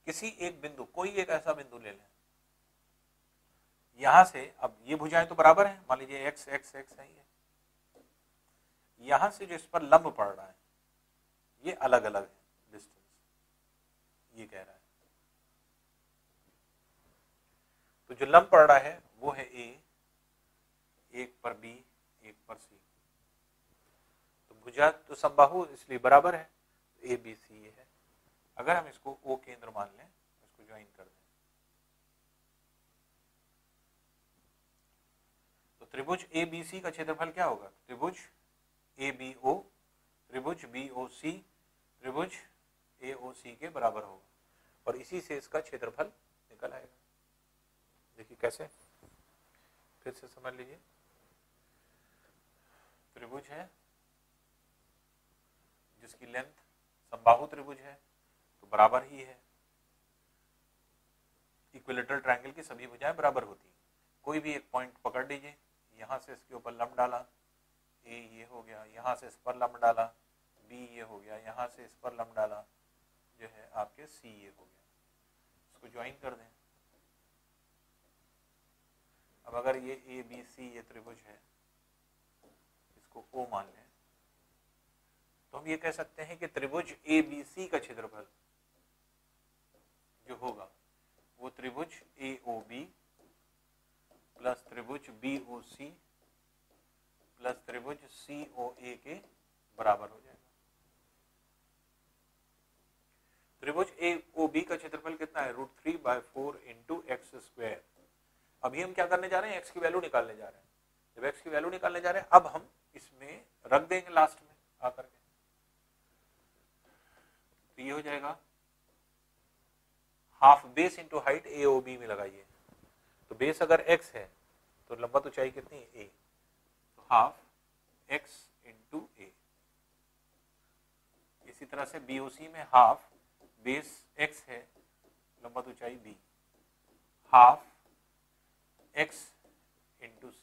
किसी एक बिंदु, कोई एक ऐसा बिंदु ले लें, यहां से, अब ये भुजाएं तो बराबर हैं, मान लीजिए x x x है, यहां से जो इस पर लंब पड़ रहा है ये अलग अलग है डिस्टेंस, ये कह रहा है। तो जो लंब पड़ रहा है वो है A, एक पर B, एक पर C। तो भुजा तो समबाहु इसलिए बराबर है, ABC ये है। अगर हम इसको O केंद्र मान लें, इसको ज्वाइन कर दें, तो त्रिभुज ABC का क्षेत्रफल क्या होगा? त्रिभुज ABO, त्रिभुज BOC, त्रिभुज AOC के बराबर होगा और इसी से इसका क्षेत्रफल निकल आएगा। देखिए कैसे, फिर से समझ लीजिए। त्रिभुज है जिसकी लेंथ समबाहु त्रिभुज है तो बराबर ही है, इक्विलेटरल ट्रायंगल की सभी भुजाएं बराबर होती हैं। कोई भी एक पॉइंट पकड़ लीजिए, यहां से इसके ऊपर लंब डाला, A ये हो गया, यहां से इस पर लंब डाला, B ये हो गया, यहां से इस पर लंब डाला, जो है आपके C ये हो गया, इसको ज्वाइन कर दें। अब अगर ये ABC ये त्रिभुज है, इसको O मान लें, तो हम ये कह सकते हैं कि त्रिभुज ABC का क्षेत्रफल जो होगा वो त्रिभुज AOB प्लस त्रिभुज BOC प्लस त्रिभुज COA के बराबर हो जाएगा। त्रिभुज AOB का क्षेत्रफल कितना है? √3/4 इंटू एक्स स्क्वायर। अभी हम क्या करने जा रहे हैं? x की वैल्यू निकालने जा रहे हैं। जब x की वैल्यू निकालने जा रहे हैं, अब हम इसमें रख देंगे लास्ट में आकर के, तो ये हो जाएगा half base into height AOB में लगाइए, तो बेस अगर x है तो लंबा तो चाहिए कितनी है? A, तो हाफ x इंटू A। इसी तरह से BOC में हाफ बेस x है, लंबा तो चाहिए B, half x into C।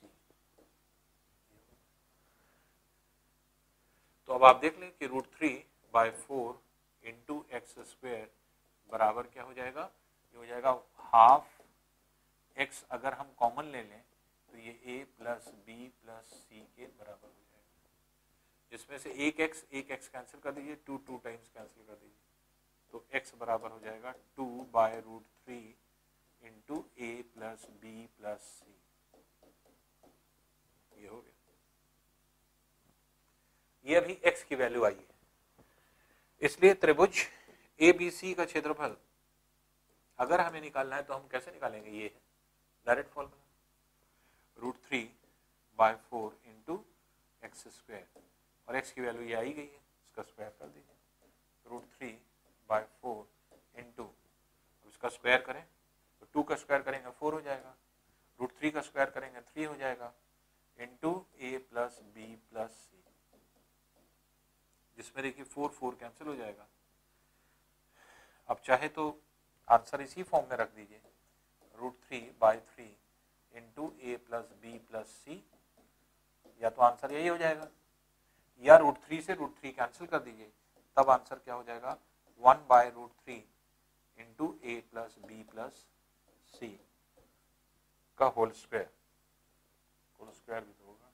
तो अब आप देख लें कि √3/4 इंटू एक्स स्क्वायर बराबर क्या हो जाएगा? ये हो जाएगा हाफ x, अगर हम कॉमन ले लें तो ये A plus B plus C के बराबर हो जाएगा, जिसमें से एक x कैंसिल कर दीजिए, 2 टाइम्स कैंसिल कर दीजिए, तो x बराबर हो जाएगा 2/√3 into A plus B plus C। ये हो गया, ये अभी x की वैल्यू आई है। इसलिए त्रिभुज ABC का क्षेत्रफल अगर हमें निकालना है तो हम कैसे निकालेंगे? ये है direct formula, √3/4 into x square, और x की वैल्यू ये आई गई है, इसका स्क्वायर कर दीजिए, √3/4 इंटू, इसका स्क्वायर करें तो 2 का स्क्वायर करेंगे 4 हो जाएगा, √3 का स्क्वायर करेंगे 3 हो जाएगा, into A plus B plus C, जिसमें देखिए 4 कैंसिल हो जाएगा। अब चाहे तो आंसर इसी फॉर्म में रख दीजिए, √3/3 into A plus B plus C, या तो आंसर यही हो जाएगा, या √3 से √3 कैंसिल कर दीजिए, तब आंसर क्या हो जाएगा? 1/√3 into A plus B plus C का होल स्क्वायर, होल स्क्वायर भी तो होगा,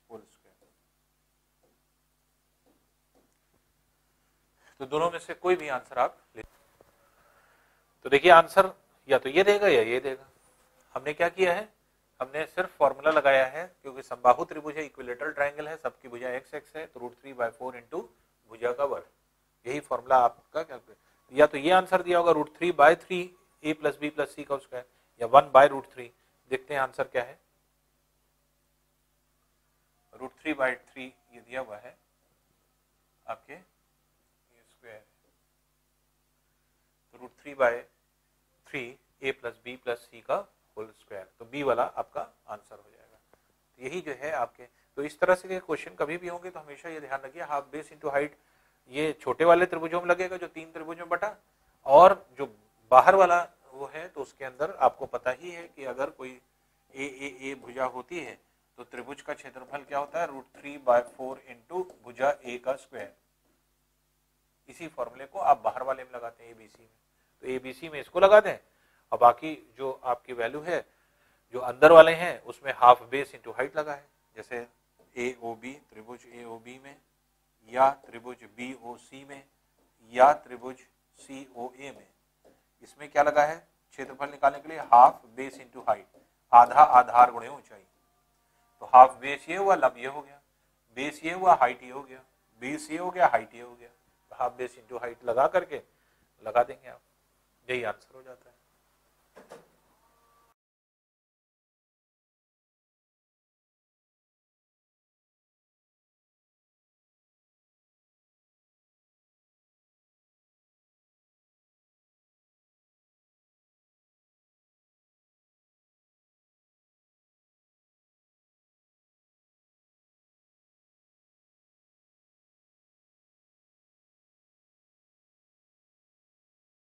होल स्क्वायर। तो दोनों में से कोई भी आंसर आप ले, तो देखिए आंसर या तो ये देगा या ये देगा। हमने क्या किया है? हमने सिर्फ फॉर्मूला लगाया है, क्योंकि समबाहु त्रिभुज है, इक्विलेटरल ट्रायंगल है, सबकी भुजा x x है, तो √3/4 इंटू भुजा का वर्ग, यही फॉर्मूला आपका क्या, या तो ये आंसर दिया होगा √3/3 A plus B plus C का स्क्वायर, या 1/√3। देखते हैं आंसर क्या है। √3/3 ये दिया हुआ है आपके, ये स्क्वायर, तो √3/3 A plus B plus C का होल स्क्वायर, तो B वाला आपका आंसर हो जाएगा। यही जो है आपके, तो इस तरह से क्वेश्चन कभी भी होंगे तो हमेशा ये ध्यान रखिए हाफ बेस इंटू हाइट ये छोटे वाले त्रिभुजों में लगेगा जो 3 त्रिभुज में बटा, और जो बाहर वाला वो है तो उसके अंदर आपको पता ही है कि अगर कोई ए भुजा होती है तो त्रिभुज का क्षेत्रफल क्या होता है √3/4 इंटू भुजा ए का स्क्वायर। इसी फॉर्मूले को आप बाहर वाले में लगाते हैं एबीसी में, तो एबीसी में इसको लगा दें और बाकी जो आपकी वैल्यू है जो अंदर वाले हैं उसमें हाफ बेस इंटू हाइट लगा है, जैसे एओबी त्रिभुज एओबी में या त्रिभुज बीओसी में या त्रिभुज सीओए में, इसमें क्या लगा है क्षेत्रफल निकालने के लिए हाफ बेस इंटू हाइट, आधा आधार गुणे ऊंचाई। तो हाफ बेस ये हुआ, लंब ये हो गया, बेस ये हुआ, हाइट ये हो गया, बेस ये हो गया, हाइट ये हो गया, तो हाफ बेस इंटू हाइट लगा करके लगा देंगे आप, यही आंसर हो जाता है।